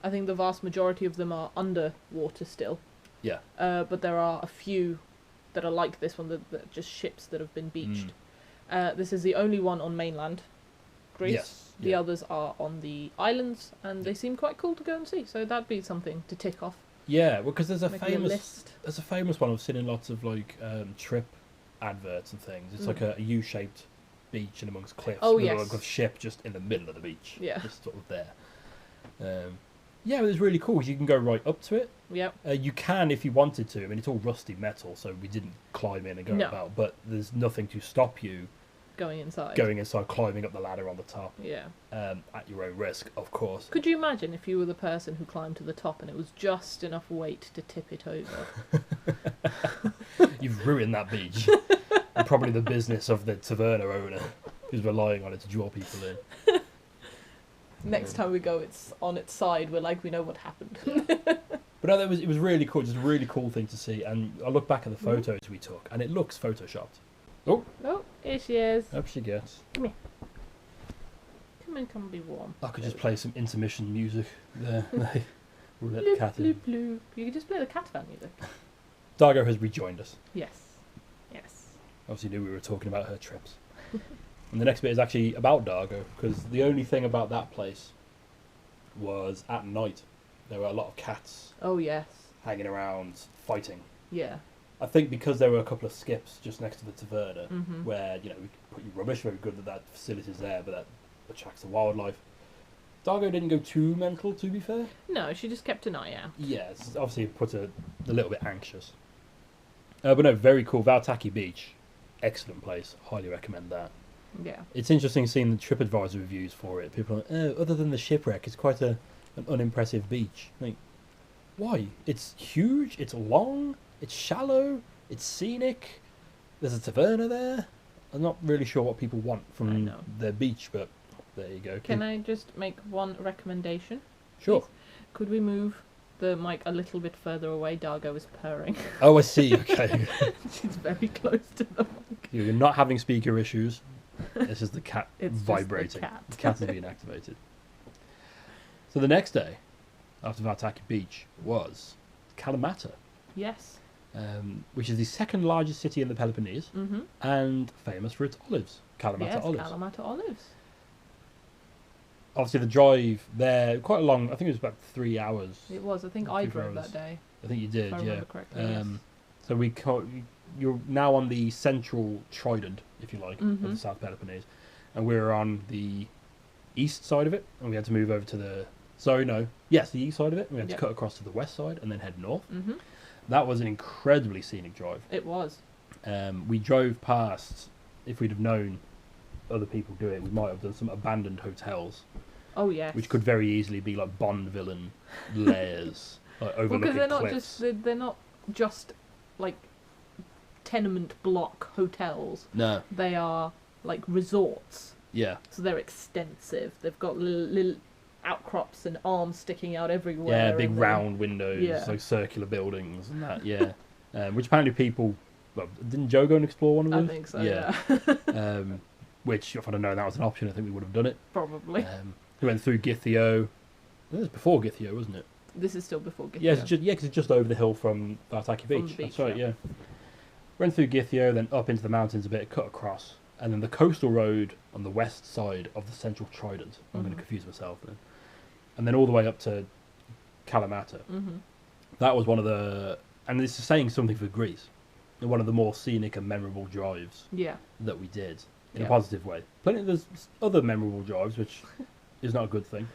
I think the vast majority of them are underwater still. Yeah. But there are a few that are like this one, that are just ships that have been beached. This is the only one on mainland Greece. Yes. The Yeah. others are on the islands, and they seem quite cool to go and see. So that'd be something to tick off. Yeah, well, because there's a Making famous list. there's a famous one I've seen in lots of like trip adverts and things. It's like a U-shaped beach in amongst cliffs. Oh, with yes. like a ship just in the middle of the beach. Yeah. Just sort of there. Yeah, it was really cool. You can go right up to it. Yep. You can if you wanted to. I mean, it's all rusty metal, so we didn't climb in and go No. about. But there's nothing to stop you Going inside. going inside, climbing up the ladder on the top. Yeah. At your own risk, of course. Could you imagine if you were the person who climbed to the top and it was just enough weight to tip it over? You've ruined that beach. And probably the business of the taverna owner who's relying on it to draw people in. Next time we go, it's on its side. We're like, we know what happened. But no, it was really cool. Just a really cool thing to see. And I look back at the photos we took, and it looks photoshopped. Oh, Oh, here she is. up she gets. Come here. Come and come and be warm. I could just play some intermission music there. We'll let the Bloop, cat bloop, in. bloop. You can just play the Catavan music. Dargo has rejoined us. Yes. Yes. Obviously knew we were talking about her trips. And the next bit is actually about Dargo, because the only thing about that place was at night there were a lot of cats Oh, yes. hanging around fighting. Yeah. I think because there were a couple of skips just next to the taverna, Mhm. where we could put your rubbish. Very good that facility's there, but that attracts the wildlife. Dargo didn't go too mental, to be fair. No, she just kept an eye out. Yeah, it's obviously put a little bit anxious. But no, very cool. Valtaki Beach, excellent place. Highly recommend that. Yeah. It's interesting seeing the TripAdvisor reviews for it. People are like, oh, other than the shipwreck, it's quite an unimpressive beach. Like, why? It's huge, it's long, it's shallow, it's scenic. There's a taverna there. I'm not really sure what people want from their beach, but there you go. Can I just make one recommendation? Sure. Please? Could we move the mic a little bit further away? Dargo is purring. Oh, I see. Okay. She's very close to the mic. You're not having speaker issues. This is the cat It's vibrating. Just the cat. The cat is being activated. So the next day, after Valtaki Beach, was Kalamata, Yes. which is the second largest city in the Peloponnese Mm-hmm. and famous for its olives. Kalamata Yes, olives. Kalamata olives. Obviously, the drive there, quite a long, I think it was about 3 hours. It was. I think Not I 3 drove hours. that day. I think you did, If I yeah. remember correctly. Yes. So you're now on the central trident, if you like, of Mhm. the South Peloponnese, and we're on the east side of it, and we had to move over to the the east side of it, and we had Yep. to cut across to the west side and then head north. Mm-hmm. That was an incredibly scenic drive. It was. We drove past. If we'd have known other people do it, we might have done some abandoned hotels, Oh yes. which could very easily be like Bond villain lairs, like Well, overlooking because they're not cliffs. just they're not just like tenement block hotels. No, They are like resorts. yeah, So they're extensive. They've got little outcrops and arms sticking out everywhere. yeah, big and round windows, Yeah. like circular buildings and that. Yeah, which apparently people. Well, didn't Joe go and explore one of I those? think so. Yeah. Which, if I'd have known that was an option, I think we would have done it. Probably. We went through Githio. It was before Githio, wasn't it? This is still before Githia. Yeah, because it's just over the hill from Valtaki From Beach. the That's beach, right, yeah. yeah. Went through Githio, then up into the mountains a bit, cut across, and then the coastal road on the west side of the central trident. I'm going Mhm. to confuse myself then. And then all the way up to Kalamata. Mm-hmm. That was one of the, and this is saying something for Greece, one of the more scenic and memorable drives Yeah. that we did in a Yeah. positive way. There's other memorable drives, which is not a good thing.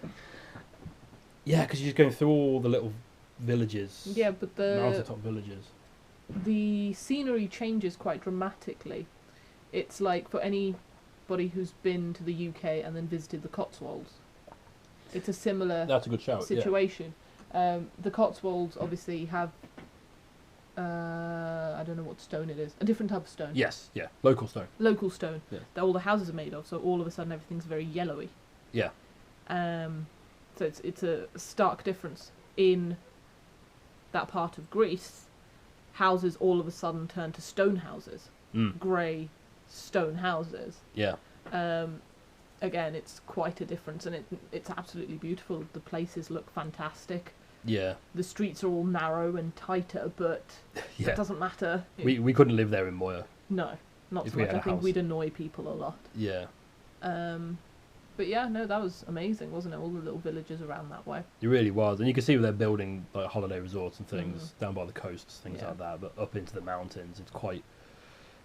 Yeah, because you're just going through all the little villages. Yeah, but Mountaintop villages. the scenery changes quite dramatically. It's like for anybody who's been to the UK and then visited the Cotswolds, it's a similar That's a good shout. situation. The Cotswolds obviously have I don't know what stone it is, a different type of stone. Yeah. Yes, yeah. Local stone. Local stone Yeah. that all the houses are made of, so all of a sudden everything's very yellowy. Yeah. So it's a stark difference in that part of Greece. Houses all of a sudden turn to stone houses, Mm. grey stone houses. Yeah. Again, it's quite a difference, and it's absolutely beautiful. The places look fantastic. Yeah. The streets are all narrow and tighter, but Yeah. that doesn't matter. We couldn't live there in Moya. No, not If so we much. had I a think house. we'd annoy people a lot. Yeah. But yeah, no, that was amazing, wasn't it? All the little villages around that way. It really was. And you can see where they're building like holiday resorts and things down by the coasts, things Yeah. like that. But up into the mountains, it's quite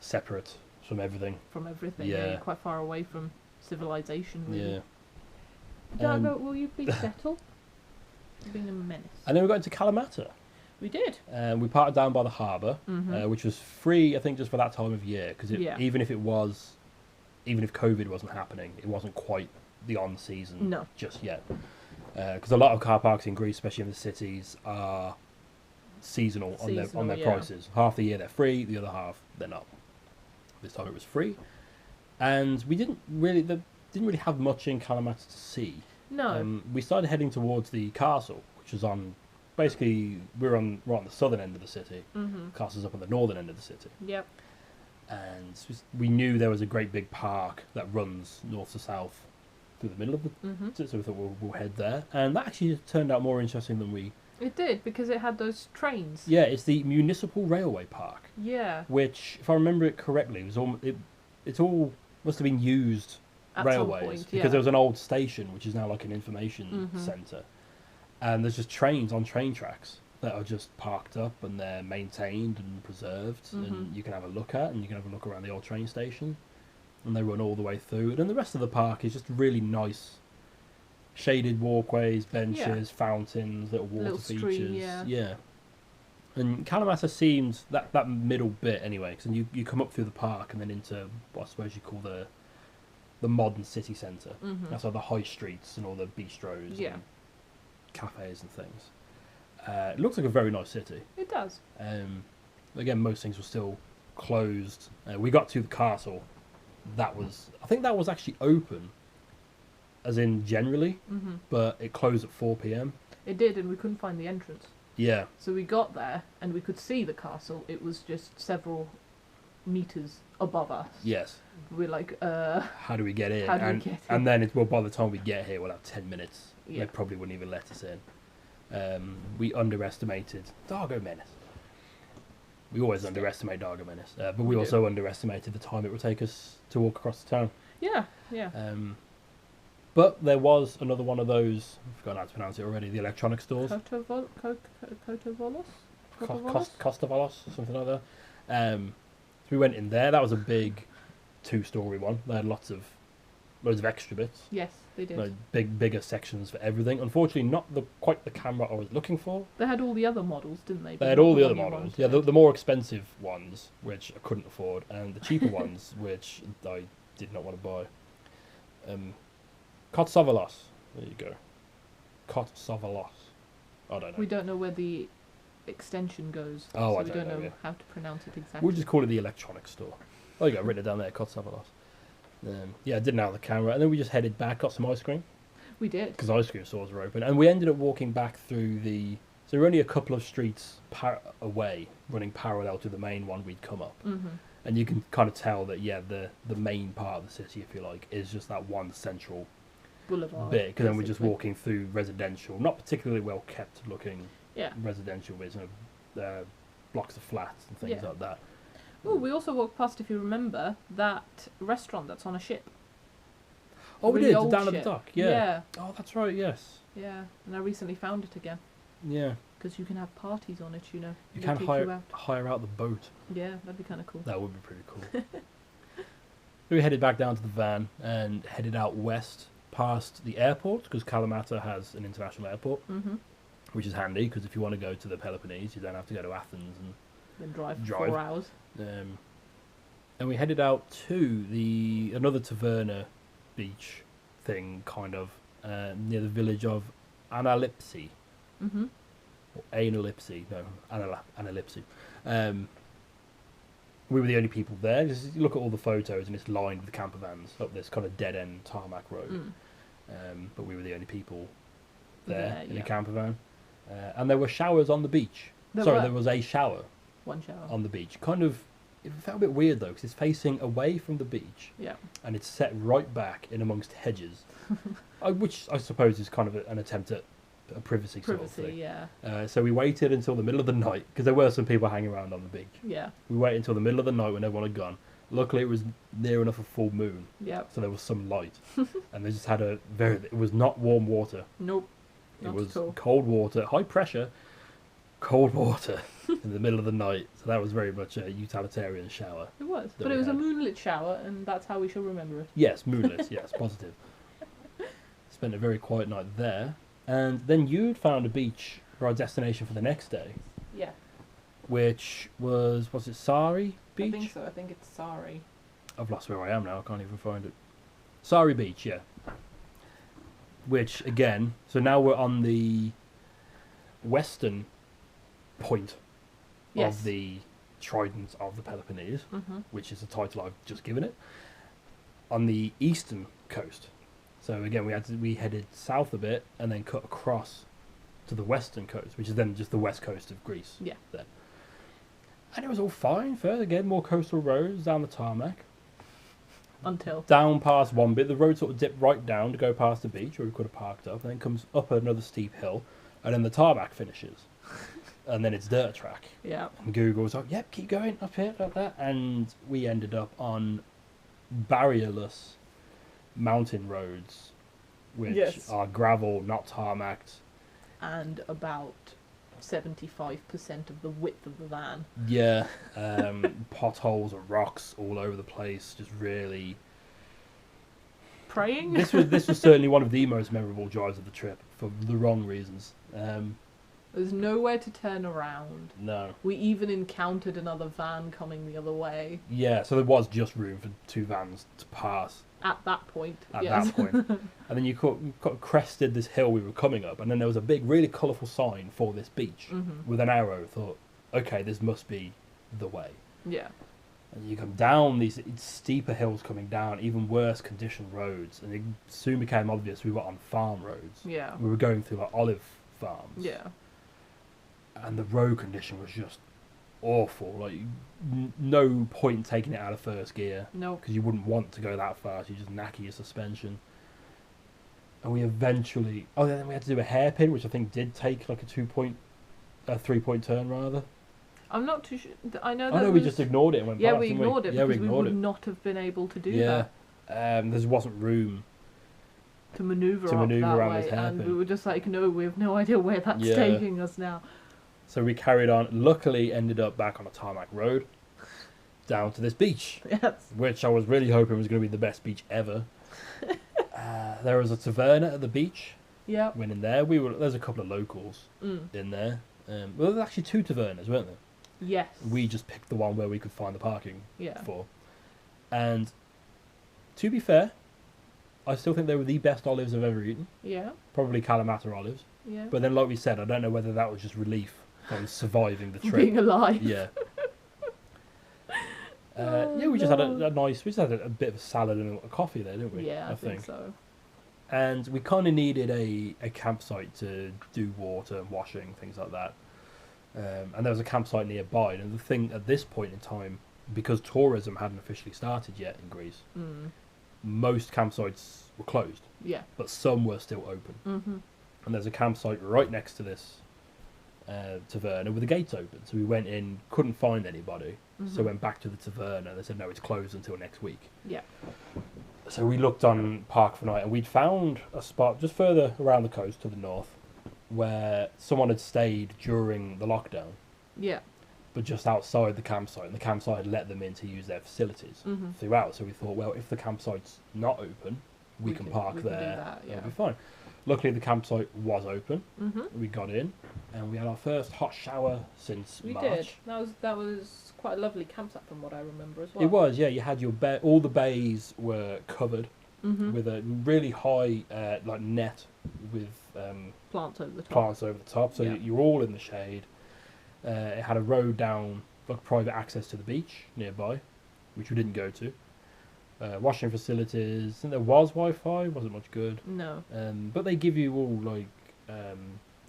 separate from everything. From everything, Yeah. you're quite far away from civilization. Really. Yeah. Dargo, will you please settle? You're being a menace. And then we got into Kalamata. We did. We parked down by the harbour, Mhm. which was free, I think, just for that time of year. Because Yeah. even if COVID wasn't happening, it wasn't quite the on season No. just yet. Because a lot of car parks in Greece, especially in the cities, are seasonal on their Seasonal, yeah. prices. Half the year they're free, the other half they're not. This time it was free, and we didn't really have much in Kalamata to see. No. We started heading towards the castle, which was on. Basically, we're on right on the southern end of the city. Mhm. The castle's up on the northern end of the city, Yep. and we knew there was a great big park that runs north to south through the middle of the. Mhm. So we thought we'll head there, and that actually turned out more interesting than we. It did because it had those trains. Yeah, it's the Municipal Railway Park, Yeah. which, if I remember it correctly, was all it's all must have been used At railways some point, because yeah. there was an old station which is now like an information Mhm. centre, and there's just trains on train tracks, that are just parked up and they're maintained and preserved, and you can have a look at, and you can have a look around the old train station, and they run all the way through. And then the rest of the park is just really nice, shaded walkways, benches, fountains, little water Little features. stream, yeah. And Kalamata seems that middle bit anyway, because you come up through the park and then into what I suppose you call the modern city centre. That's like the high streets and all the bistros and cafes and things. It looks like a very nice city. It does. Again, most things were still closed. We got to the castle. I think that was actually open, as in generally, but it closed at 4 p.m. It did, and we couldn't find the entrance. Yeah. So we got there, and we could see the castle. It was just several meters above us. Yes. We're like, how do we get in? How do we get in? And then by the time we get here, we'll have 10 minutes. Yeah. They probably wouldn't even let us in. We underestimated Dargo Menace. We always underestimate Dargo Menace, but we also underestimated the time it would take us to walk across the town. Yeah. But there was another one of those, I've forgotten how to pronounce it already, the electronic stores. Cotavolos? Costavalos, or something like that. So we went in there. That was a big 2-story one. They had loads of extra bits. Yes, they did. Like bigger sections for everything. Unfortunately, not quite the camera I was looking for. They had all the other models, didn't they? They had all the other models. Yeah, the more expensive ones, which I couldn't afford, and the cheaper ones, which I did not want to buy. Kotsavalos. There you go. Kotsavalos. I don't know. We don't know where the extension goes. Oh, so I we don't know, know yeah. how to pronounce it exactly. We'll just call it the electronics store. Oh, you got written it down there, Kotsavalos. Yeah, I didn't have the camera, and then we just headed back, got some ice cream. We did. Because ice cream stores were open, and we ended up walking back through so we're only a couple of streets away, running parallel to the main one we'd come up. And you can kind of tell that, the main part of the city, if you like, is just that one central boulevard bit, because then we're just basically. walking through residential, not particularly well kept looking residential with blocks of flats and things like that. Oh, we also walked past, if you remember, that restaurant that's on a ship. Oh, we really did, old down at the ship. dock, yeah. Oh, that's right, yes. Yeah, and I recently found it again. Yeah. Because you can have parties on it, you know. You They can take hire out the boat. Yeah, that'd be kind of cool. That would be pretty cool. We headed back down to the van and headed out west past the airport, because Kalamata has an international airport, which is handy, because if you want to go to the Peloponnese, you don't have to go to Athens and then drive for 4 hours. And we headed out to another taverna beach thing, kind of, near the village of Analipsi. Or Analipsi, no, Analipsi. We were the only people there. Just look at all the photos, and it's lined with camper vans up this kind of dead-end tarmac road. But we were the only people there in a camper van. And there were showers on the beach. There was a shower. One shower. On the beach. Kind of, it felt a bit weird though, because it's facing away from the beach. Yeah. And it's set right back in amongst hedges. Which I suppose is kind of an attempt at a privacy sort of thing. Yeah. So we waited until the middle of the night, because there were some people hanging around on the beach. Yeah. We waited until the middle of the night when everyone had gone. Luckily it was near enough a full moon. Yeah. So there was some light. And they just had it was not warm water. Nope. It was cold water, high pressure, cold water in the middle of the night. So that was very much a utilitarian shower. It was. But it was a moonlit shower, and that's how we shall remember it. Yes, moonlit, yes, positive. Spent a very quiet night there. And then you'd found a beach for our destination for the next day. Yeah. Which was it Sari Beach? I think so. I think it's Sari. I've lost where I am now. I can't even find it. Sari Beach, yeah. Which, again, so now we're on the western point of the Trident of the Peloponnese, which is the title I've just given it, on the eastern coast. So again, we headed south a bit and then cut across to the western coast, which is then just the west coast of Greece. Yeah. Then. And it was all fine. Further, again, more coastal roads down the tarmac. Until. Down past one bit, the road sort of dipped right down to go past the beach where we could have parked up, and then comes up another steep hill, and then the tarmac finishes. And then it's dirt track. Yeah. And Google's like, yep, keep going up here, like that. And we ended up on barrierless mountain roads, which are gravel, not tarmacked. And about 75% of the width of the van. Yeah, potholes and rocks all over the place. Just really. Praying? This was certainly one of the most memorable drives of the trip for the wrong reasons. There's nowhere to turn around. No. We even encountered another van coming the other way. Yeah, so there was just room for 2 vans to pass At that point. at yes. that point. And then you crested this hill we were coming up, and then there was a big, really colourful sign for this beach with an arrow. Thought, okay, this must be the way. Yeah. And you come down these steeper hills coming down, even worse conditioned roads, and it soon became obvious we were on farm roads. Yeah. We were going through like olive farms. Yeah. And the road condition was just awful. Like, no point in taking it out of first gear. No. Because you wouldn't want to go that fast. You just knacker your suspension. And we eventually... Oh, then we had to do a hairpin, which I think did take like a 3-point turn, rather. I'm not too sure. I know Oh, that no, we just ignored it and went Yeah, past, we didn't ignored it Yeah, because we ignored would it. not have been able to do Yeah. that. There wasn't room. To manoeuvre To up manoeuvre that around way, this and hairpin. we were just like, no, we have no idea where that's Yeah. taking us now. So we carried on. Luckily, ended up back on a tarmac road down to this beach, Yes. which I was really hoping was going to be the best beach ever. There was a taverna at the beach. Yeah. Went in there. There's a couple of locals in there. Well, there's actually 2 tavernas, weren't there? Yes. We just picked the one where we could find the parking Yeah. for. And to be fair, I still think they were the best olives I've ever eaten. Yeah. Probably Kalamata olives. Yeah. But then, like we said, I don't know whether that was just relief from surviving the trip. Being alive. Yeah. Yeah, we just had a nice. We just had a bit of a salad and a coffee there, didn't we? Yeah, I think so. And we kind of needed a campsite to do water and washing, things like that. And there was a campsite nearby. And the thing at this point in time, because tourism hadn't officially started yet in Greece, most campsites were closed, Yeah. but some were still open. Mm-hmm. And there's a campsite right next to this taverna with the gates open. So we went in, couldn't find anybody. So went back to the taverna. They said, no, it's closed until next week. Yeah. So we looked on Park for Night, and we'd found a spot just further around the coast to the north where someone had stayed during the lockdown, Yeah. but just outside the campsite, and the campsite had let them in to use their facilities throughout. So we thought, well, if the campsite's not open, we can park we can do there. that, yeah. It'll be fine. Luckily, the campsite was open. We got in, and we had our first hot shower since We March. did. That was quite a lovely campsite from what I remember as well. It was, yeah. You had your all the bays were covered with a really high like net with Plants over the top. plants over the top, so Yeah. you're all in the shade. It had a road down, like private access to the beach nearby, which we didn't go to. Washing facilities. I think there was Wi-Fi, wasn't much good. No. But they give you all like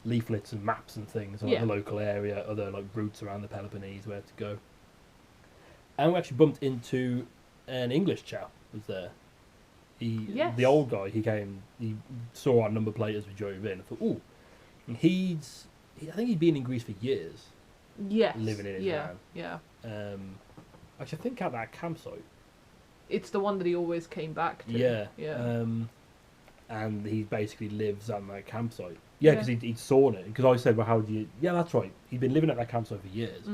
leaflets and maps and things, like Yeah. the local area, other like routes around the Peloponnese, where to go. And we actually bumped into an English chap was there. Yes. The old guy, he came, he saw our number plate as we drove in. I thought, ooh, I think he'd been in Greece for years. Yes. Living in his yeah. van. Yeah. Actually, I think at that campsite. It's the one that he always came back to. Yeah. Yeah. And he basically lives at that campsite. Yeah, because Yeah. he'd sawn it. Because I said, well, how do you... Yeah, that's right. He'd been living at that campsite for years.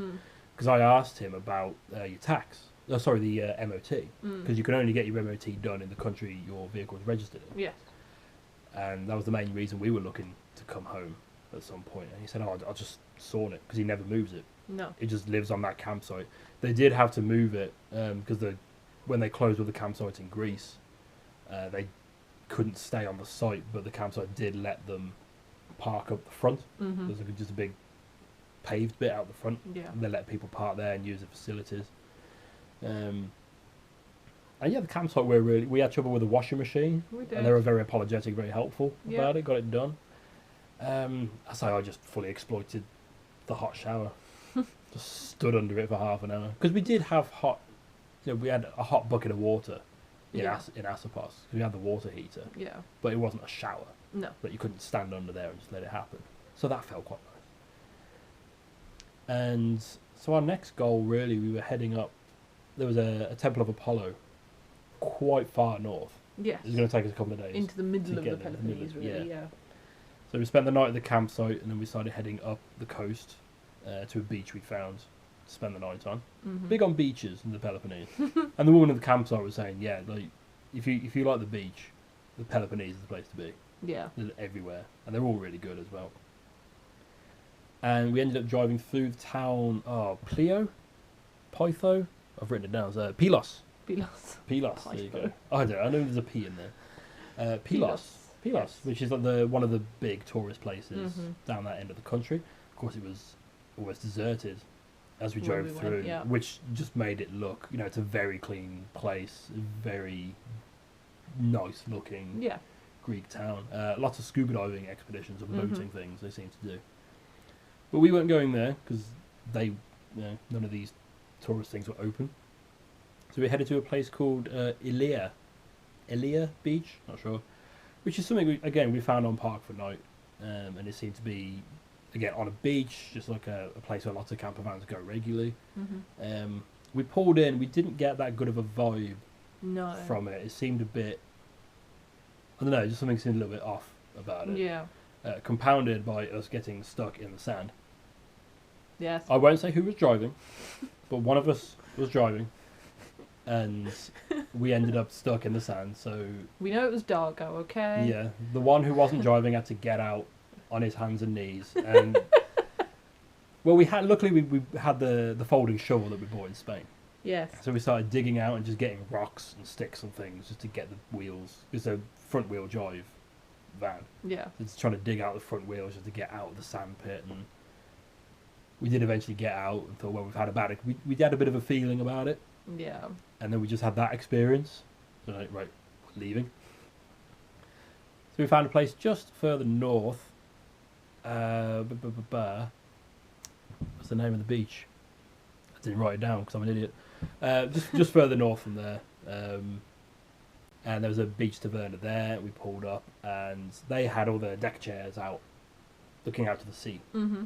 Because I asked him about your tax. Oh, sorry, the MOT. Because you can only get your MOT done in the country your vehicle is registered in. Yes. And that was the main reason we were looking to come home at some point. And he said, oh, I'll just sawn it. Because he never moves it. No. It just lives on that campsite. They did have to move it because when they closed all the campsites in Greece, they couldn't stay on the site, but the campsite did let them park up the front. There's just a big paved bit out the front. Yeah. And they let people park there and use the facilities. And yeah, the campsite we had trouble with the washing machine. We did. And they were very apologetic, very helpful Yeah. about it, got it done. I just fully exploited the hot shower. Just stood under it for half an hour. Because we did have we had a hot bucket of water in Yeah. in Asopos. Because we had the water heater. Yeah. But it wasn't a shower. No. That you couldn't stand under there and just let it happen. So that felt quite nice. And so our next goal, really, we were heading up. There was a Temple of Apollo quite far north. Yes. It was going to take us a couple of days. Into the middle to of the get there, Peloponnese, yeah. really. Yeah. So we spent the night at the campsite, and then we started heading up the coast to a beach we found to spend the night on. Mm-hmm. Big on beaches in the Peloponnese. And the woman at the campsite was saying, yeah, like if you like the beach, the Peloponnese is the place to be. Yeah. They're everywhere, and they're all really good as well. And we ended up driving through the town. Pytho. I've written it down. Pylos. Pylos. Pylos. There you Pytho. go. I don't know. I know there's a P in there. Pylos. Pylos, Yes. which is like one of the big tourist places Mhm. down that end of the country. Of course, it was almost deserted as we When drove we went, through, yeah. which just made it look, it's a very clean place, very nice looking Yeah. Greek town. Lots of scuba diving expeditions and Mhm. boating things they seem to do. But we weren't going there because none of these tourist things were open. So we headed to a place called Ilia Beach, not sure, which is something we found on Park for Night, and it seemed to be again on a beach, just like a place where lots of camper vans go regularly. Mm-hmm. We pulled in, we didn't get that good of a vibe No. from it. It seemed a bit, I don't know, just something seemed a little bit off about it. Yeah. Compounded by us getting stuck in the sand. Yes. I won't say who was driving, but one of us was driving, and we ended up stuck in the sand. So We know it was Dargo, okay? yeah, the one who wasn't driving had to get out on his hands and knees. And well, we had we had the folding shovel that we bought in Spain. Yes. So we started digging out and just getting rocks and sticks and things just to get the wheels. It's a front wheel drive van. Yeah. So it's trying to dig out the front wheels just to get out of the sand pit. And we did eventually get out and thought, well, we've had a bad... We had a bit of a feeling about it. Yeah. And then we just had that experience. So like, right, we're leaving. So we found a place just further north. What's the name of the beach? I didn't write it down because I'm an idiot. Just further north from there. And there was a beach taverna there. We pulled up and they had all the deck chairs out, looking out to the sea. Mm-hmm.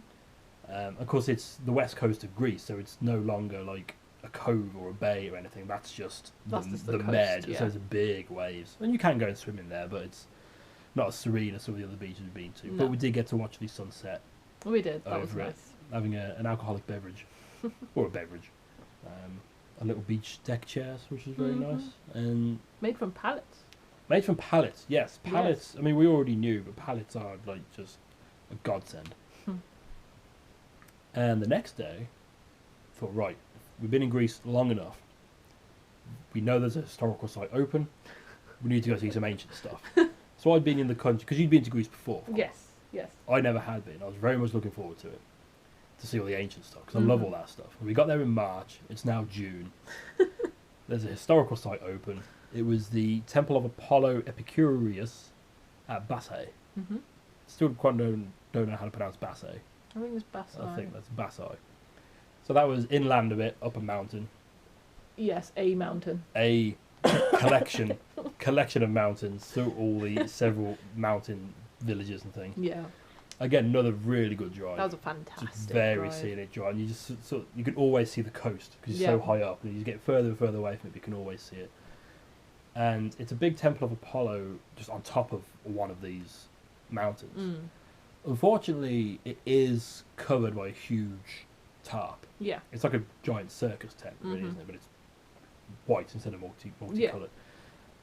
Of course, it's the west coast of Greece, so it's no longer like a cove or a bay or anything. That's just That's the just the coast, med. yeah. So it's big waves. And you can go and swim in there, but it's not as serene as some of the other beaches we've been to. No. But we did get to watch the sunset, We did. That was Over it. nice. having an alcoholic beverage. Or a beverage. A little beach deck chairs, which was very Mhm. nice. And Made from pallets. made from pallets, yes. Yes. Pallets, I mean, we already knew, but pallets are like just a godsend. Hmm. And the next day, I thought, right, we've been in Greece long enough. We know there's a historical site open. We need to go see some ancient stuff. So I'd been in the country, because you'd been to Greece before. of course. Yes. Yes. I never had been. I was very much looking forward to it, to see all the ancient stuff, because I love all that stuff. We got there in March. It's now June. There's a historical site open. It was the Temple of Apollo Epicurus at Basae. Mm-hmm. Still quite don't know how to pronounce Basae. I think it's Bassai. I think that's Basae. So that was inland a bit, up a mountain. Yes, a mountain. A collection of mountains through all the several mountain villages and things. Yeah. Again, another really good drive. That was a fantastic Just very drive. scenic drive. And you just you can always see the coast because you're so Yeah. high up, and you get further and further away from it, but you can always see it. And it's a big temple of Apollo just on top of one of these mountains. Mm. Unfortunately, it is covered by a huge tarp. Yeah. It's like a giant circus tent, really, Mhm. isn't it? But it's white instead of multicolored.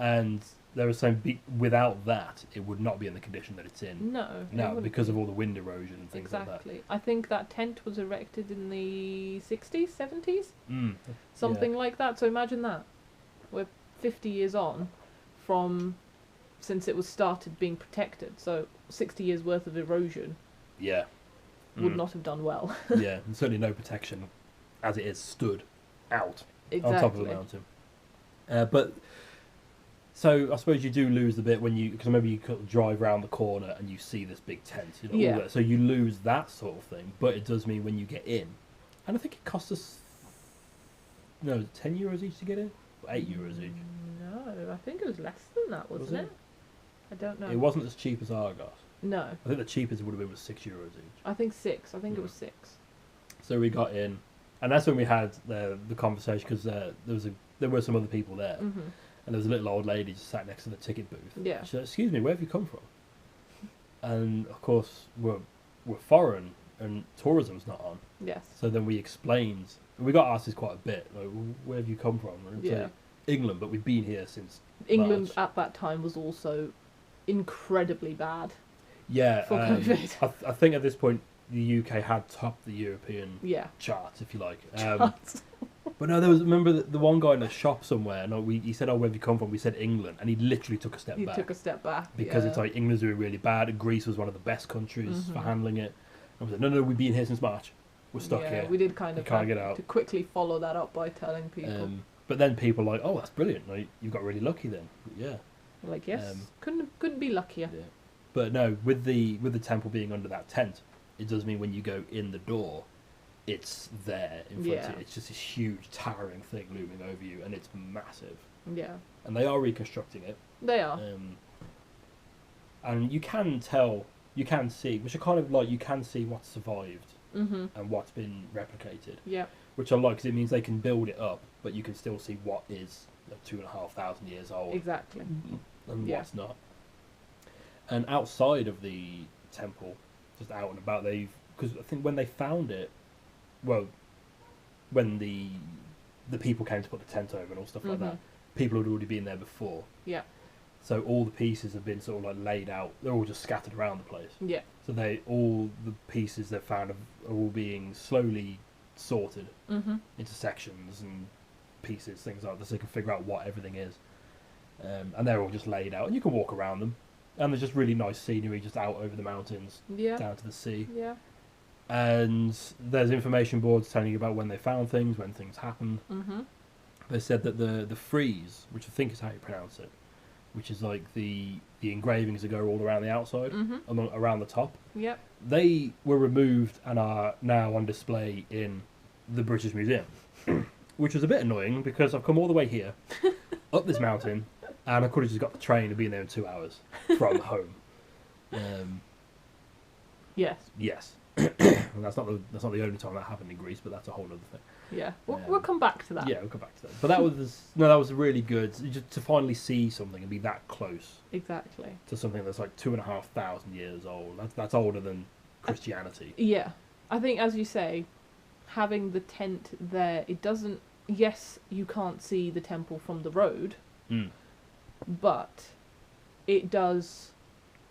And there was saying without that, it would not be in the condition that it's in No. it now wouldn't because be. of all the wind erosion and things Exactly. I think that tent was erected in the 60s, 70s, like that. something like that. So imagine that. We're 50 years on from since it was started being protected. So 60 years worth of erosion Yeah. would Mm. not have done well. Yeah, and certainly no protection as it is stood out Exactly. on top of the mountain. But so I suppose you do lose the bit when because maybe you could drive around the corner and you see this big tent. All Yeah. that. So you lose that sort of thing. But it does mean when you get in, and I think it cost us €10 each to get in, or €8 each. No, I think it was less than that, wasn't Was it? it? I don't know. It wasn't as cheap as Argos. No, I think the cheapest would have been was €6 each. I think 6. I think it Yeah. was 6. So we got in, and that's when we had the conversation because there were some other people there, Mm-hmm. and there was a little old lady just sat next to the ticket booth. Yeah. She said, "Excuse me, where have you come from?" and of course we're foreign and tourism's not on. Yes. So then we explained. We got asked this quite a bit. Like, where have you come from? And it's Yeah. like, England, but we've been here since England March. at that time was also incredibly bad. Yeah, for COVID. I think at this point the UK had topped the European Yeah. charts, if you like. But no, remember the one guy in a shop somewhere. No, he said, "Oh, where have you come from?" We said England, and he literally took a step He back took a step back because it's like England's doing really bad, and Greece was one of the best countries for handling it. And we said, "No, we've been here since March. We're stuck here. We did kind We of can't have get out." to quickly follow that up by telling people. But then people are like, "Oh, that's brilliant! Like, you got really lucky then." Yeah. Like, yes, couldn't be luckier. Yeah. But no, with the temple being under that tent, it does mean when you go in the door, it's there in front of you. It's just this huge towering thing looming over you, and it's massive. Yeah. And they are reconstructing it. They are. And you can tell, you can see, which are kind of like, you can see what's survived Mm-hmm. and what's been replicated. Yeah. Which I like, because it means they can build it up, but you can still see what is 2,500 years old. Exactly. And Yeah. what's not. And outside of the temple, just out and about, because I think when they found it, well, when the people came to put the tent over and all stuff like that, people had already been there before. Yeah. So all the pieces have been sort of like laid out. They're all just scattered around the place. Yeah. So all the pieces they've found are all being slowly sorted into sections and pieces, things like that, so they can figure out what everything is. And they're all just laid out, and you can walk around them. And there's just really nice scenery just out over the mountains, down to the sea. Yeah. And there's information boards telling you about when they found things, when things happened. They said that the frieze, which I think is how you pronounce it, which is like the engravings that go all around the outside, around the top, Yep. they were removed and are now on display in the British Museum, which was a bit annoying because I've come all the way here, up this mountain, and I could have just got the train and been there in 2 hours from home. Yes. Yes. And that's not the only time that happened in Greece, but that's a whole other thing. Yeah. We'll come back to that. Yeah, we'll come back to that. But that was really good just to finally see something and be that close. Exactly. To something that's like 2,500 years old. That's older than Christianity. Yeah. I think, as you say, having the tent there, it doesn't. Yes, you can't see the temple from the road, but it does.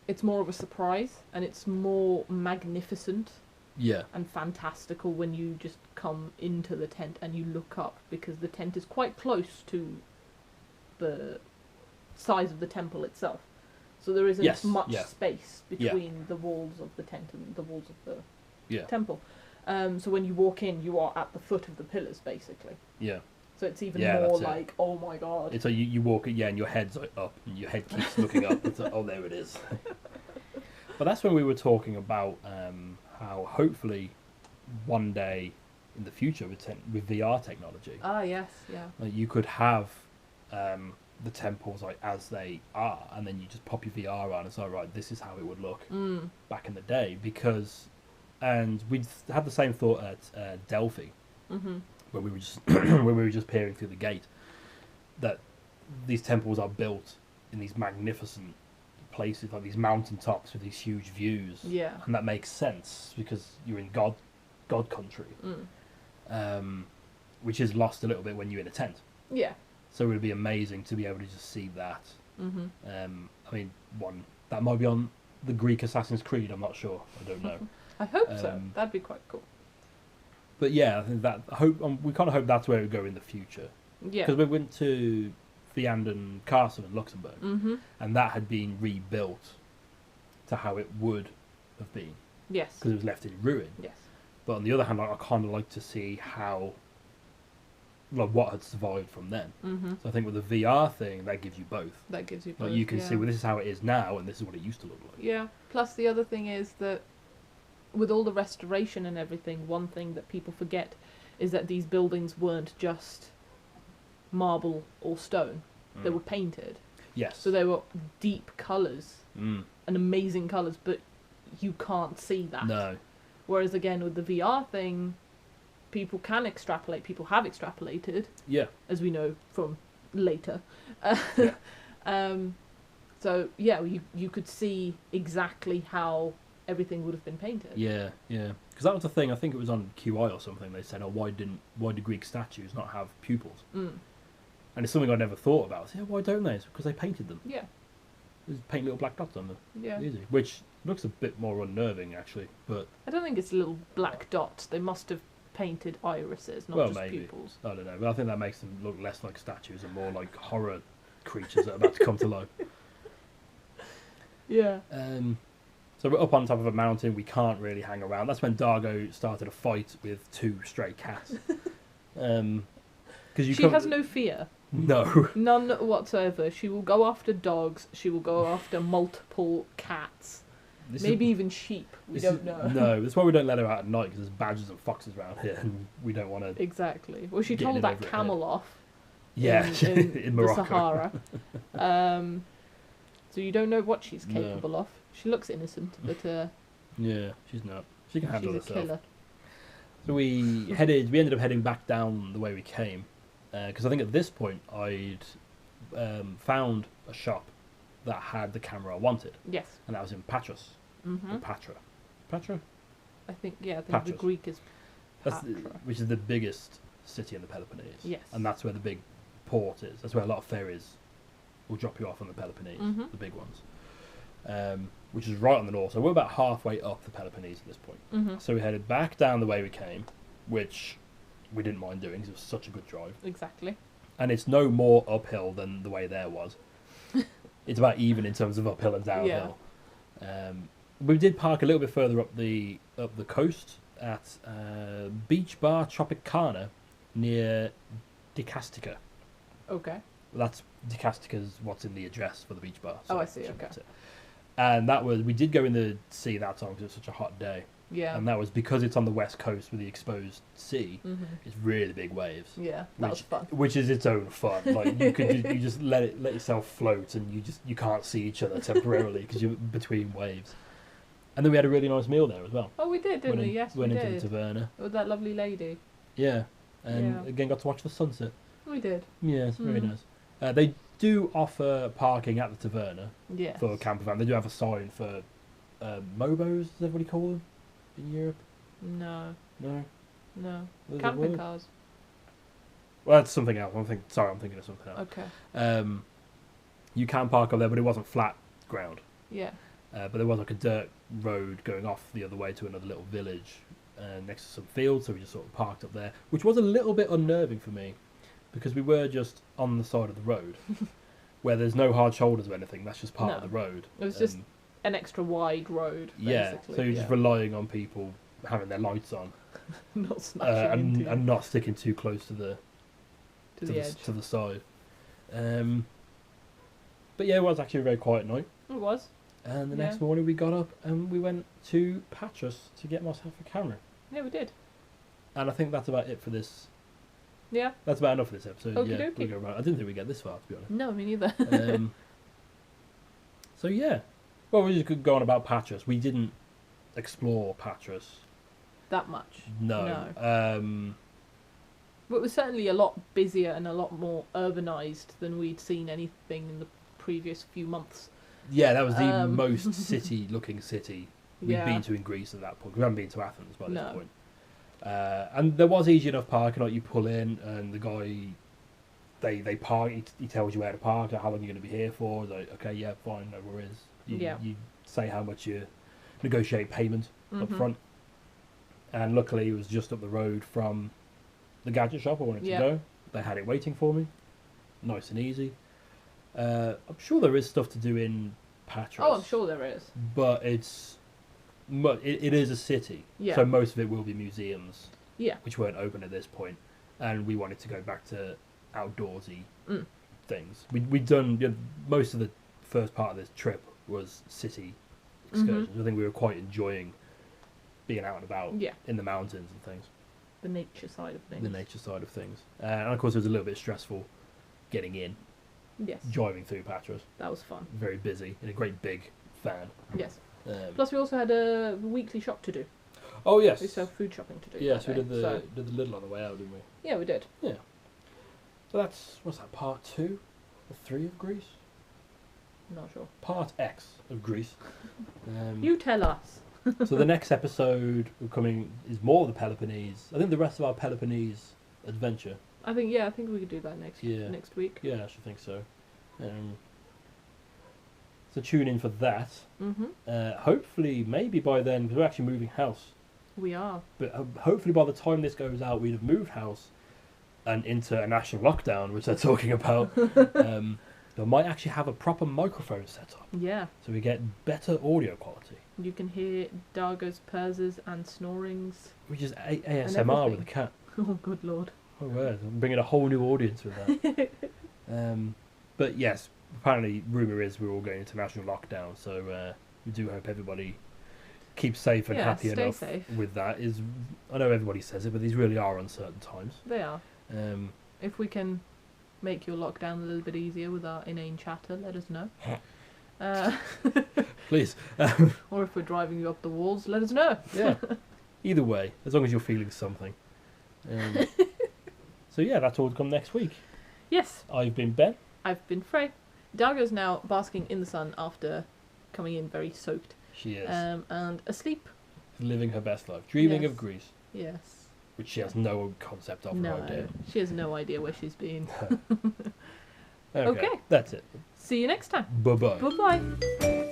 It's more of a surprise, and it's more magnificent. Yeah. And fantastical when you just come into the tent and you look up, because the tent is quite close to the size of the temple itself. So there isn't much space between the walls of the tent and the walls of the temple. So when you walk in, you are at the foot of the pillars, basically. Yeah. So it's even more like, oh my god. It's like you walk, and your head's like up, and your head keeps looking up. It's like, oh, there it is. But that's when we were talking about how hopefully one day in the future with VR technology, Yes, yeah. like you could have the temples like as they are, and then you just pop your VR on and say, right, this is how it would look back in the day. And we had the same thought at Delphi, when we were just when we were just peering through the gate, that these temples are built in these magnificent places, like these mountain tops with these huge views. Yeah. And that makes sense because you're in God country, which is lost a little bit when you're in a tent. Yeah. So it would be amazing to be able to just see that. I mean, that might be on the Greek Assassin's Creed. I'm not sure. I don't know. I hope so. That'd be quite cool. But yeah, I think we kind of hope that's where it would go in the future. Yeah. Because we went to Vianden Castle in Luxembourg, and that had been rebuilt to how it would have been. Yes. Because it was left in ruin. Yes. But on the other hand, I kind of like to see what had survived from then. So I think with the VR thing, that gives you both. That gives you both. Like you can see, well, this is how it is now, and this is what it used to look like. Yeah. Plus, the other thing is that with all the restoration and everything, one thing that people forget is that these buildings weren't just marble or stone. They were painted. Yes. So they were deep colours and amazing colours, but you can't see that. No. Whereas again with the VR thing, people can extrapolate. People have extrapolated. Yeah. As we know from later. So yeah, you could see exactly how everything would have been painted. Yeah, yeah. Because that was the thing. I think it was on QI or something. They said, "Oh, why do Greek statues not have pupils?" Mm. And it's something I never thought about. So, yeah, why don't they? It's because they painted them. Yeah. Just paint little black dots on them. Yeah. Easy. Which looks a bit more unnerving, actually. But I don't think it's little black dots. They must have painted irises, not well, just maybe. pupils. I don't know. But I think that makes them look less like statues and more like horror creatures that are about to come to life. Yeah. So we're up on top of a mountain. We can't really hang around. That's when Dargo started a fight with 2 stray cats. Because She has no fear. No. None whatsoever. She will go after dogs. She will go after multiple cats. Maybe even sheep. We don't know. No, that's why we don't let her out at night, because there's badgers and foxes around here, and we don't want to. Exactly. Well, she Getting told it that over it, camel off. Yeah, in Morocco. the Sahara. So you don't know what she's capable of. She looks innocent, but yeah, she's not. She can handle she's a herself. killer. So we ended up heading back down the way we came, because I think at this point I'd found a shop that had the camera I wanted, Yes. and that was in Patras, or Patra. Patra? I think the Patras. Greek is That's Patra. which is the biggest city in the Peloponnese. Yes. And that's where the big port is. That's where a lot of ferries will drop you off on the Peloponnese, the big ones. Which is right on the north. So we're about halfway up the Peloponnese at this point. So we headed back down the way we came, which we didn't mind doing because it was such a good drive. Exactly. And it's no more uphill than the way there was. It's about even in terms of uphill and downhill. We did park a little bit further up the coast at Beach Bar Tropicana near Dicastica. Okay. That's Dicastica's what's in the address for the beach bar. Oh, I see. Okay. And we did go in the sea that time because it was such a hot day. Yeah. And that was because it's on the west coast with the exposed sea. It's really big waves. Yeah, that was fun. Which is its own fun. Like you just let yourself float, and you can't see each other temporarily because you're between waves. And then we had a really nice meal there as well. Oh, we did, didn't we? Yes, we did. Went into the taverna. With that lovely lady. Yeah, and again got to watch the sunset. We did. Yeah, it's very nice. They do offer parking at the taverna for camper van. They do have a sign for mobos, is that what you call them in Europe? No. No? No. What is the Camping word? cars. Well, that's something else. I'm thinking of something else. Okay. You can park up there, but it wasn't flat ground. Yeah. But there was like a dirt road going off the other way to another little village next to some fields, so we just sort of parked up there, which was a little bit unnerving for me because we were just on the side of the road where there's no hard shoulders or anything. That's just part of the road. It was just an extra wide road, basically. Yeah, so you're just relying on people having their lights on not smashing into and not sticking too close to the edge. to the side. But yeah, it was actually a very quiet night. It was. And the next morning we got up and we went to Patras to get myself a camera. Yeah, we did. And I think that's about it for this. Yeah. That's about enough for this episode. Okie Yeah, dokie. we'll go right. I didn't think we'd get this far, to be honest. No, me neither. So yeah. Well, we just could go on about Patras. We didn't explore Patras. That much. No. But it was certainly a lot busier and a lot more urbanised than we'd seen anything in the previous few months. Yeah, that was the most city-looking city we'd been Yeah. to in Greece at that point. We haven't been to Athens by this No. point. And there was easy enough parking. Like you pull in, and the guy, they park. He tells you where to park, how long you're going to be here for. Like, okay, yeah, fine, no worries. You say how much you negotiate payment up front. And luckily, it was just up the road from the gadget shop I wanted to go. They had it waiting for me, nice and easy. I'm sure there is stuff to do in Patras. Oh, I'm sure there is. But it is a city, Yeah. so most of it will be museums, Yeah. which weren't open at this point, and we wanted to go back to outdoorsy things. We'd done most of the first part of this trip was city excursions. I think we were quite enjoying being out and about in the mountains and things. The nature side of things. The nature side of things, and of course it was a little bit stressful getting in. Yes. Driving through Patras. That was fun. Very busy in a great big van. Yes. Plus, we also had a weekly shop to do. Oh yes. We still have food shopping to do. Yes, we that did day, the Lidl on the way out, didn't we? Yeah, we did. Yeah. So that's what's that? Part 2 or 3 of Greece? Not sure. Part X of Greece. You tell us. So the next episode coming is more of the Peloponnese. I think the rest of our Peloponnese adventure. I think we could do that next week. Yeah, I should think so. So tune in for that. Hopefully, maybe by then, because we're actually moving house. We are. But hopefully by the time this goes out, we'd have moved house and into a national lockdown, which they're talking about. They might actually have a proper microphone set up. Yeah. So we get better audio quality. You can hear Dargo's purrs and snorings. Which is ASMR with a cat. Oh, good lord. Oh, word. I'm bringing a whole new audience with that. But yes, apparently, rumour is we're all going into national lockdown, so we do hope everybody keeps safe and happy enough safe. with that. I know everybody says it, but these really are uncertain times. They are. If we can make your lockdown a little bit easier with our inane chatter, let us know. Please. Or if we're driving you up the walls, let us know. Yeah. Either way, as long as you're feeling something. So yeah, that's all to come next week. Yes. I've been Ben. I've been Frey. Dargo's now basking in the sun after coming in very soaked. She is. And asleep. Living her best life. Dreaming of Greece. Yes. Which she has no concept of or idea. She has no idea where she's been. Okay. That's it. See you next time. Bye-bye. Bye-bye.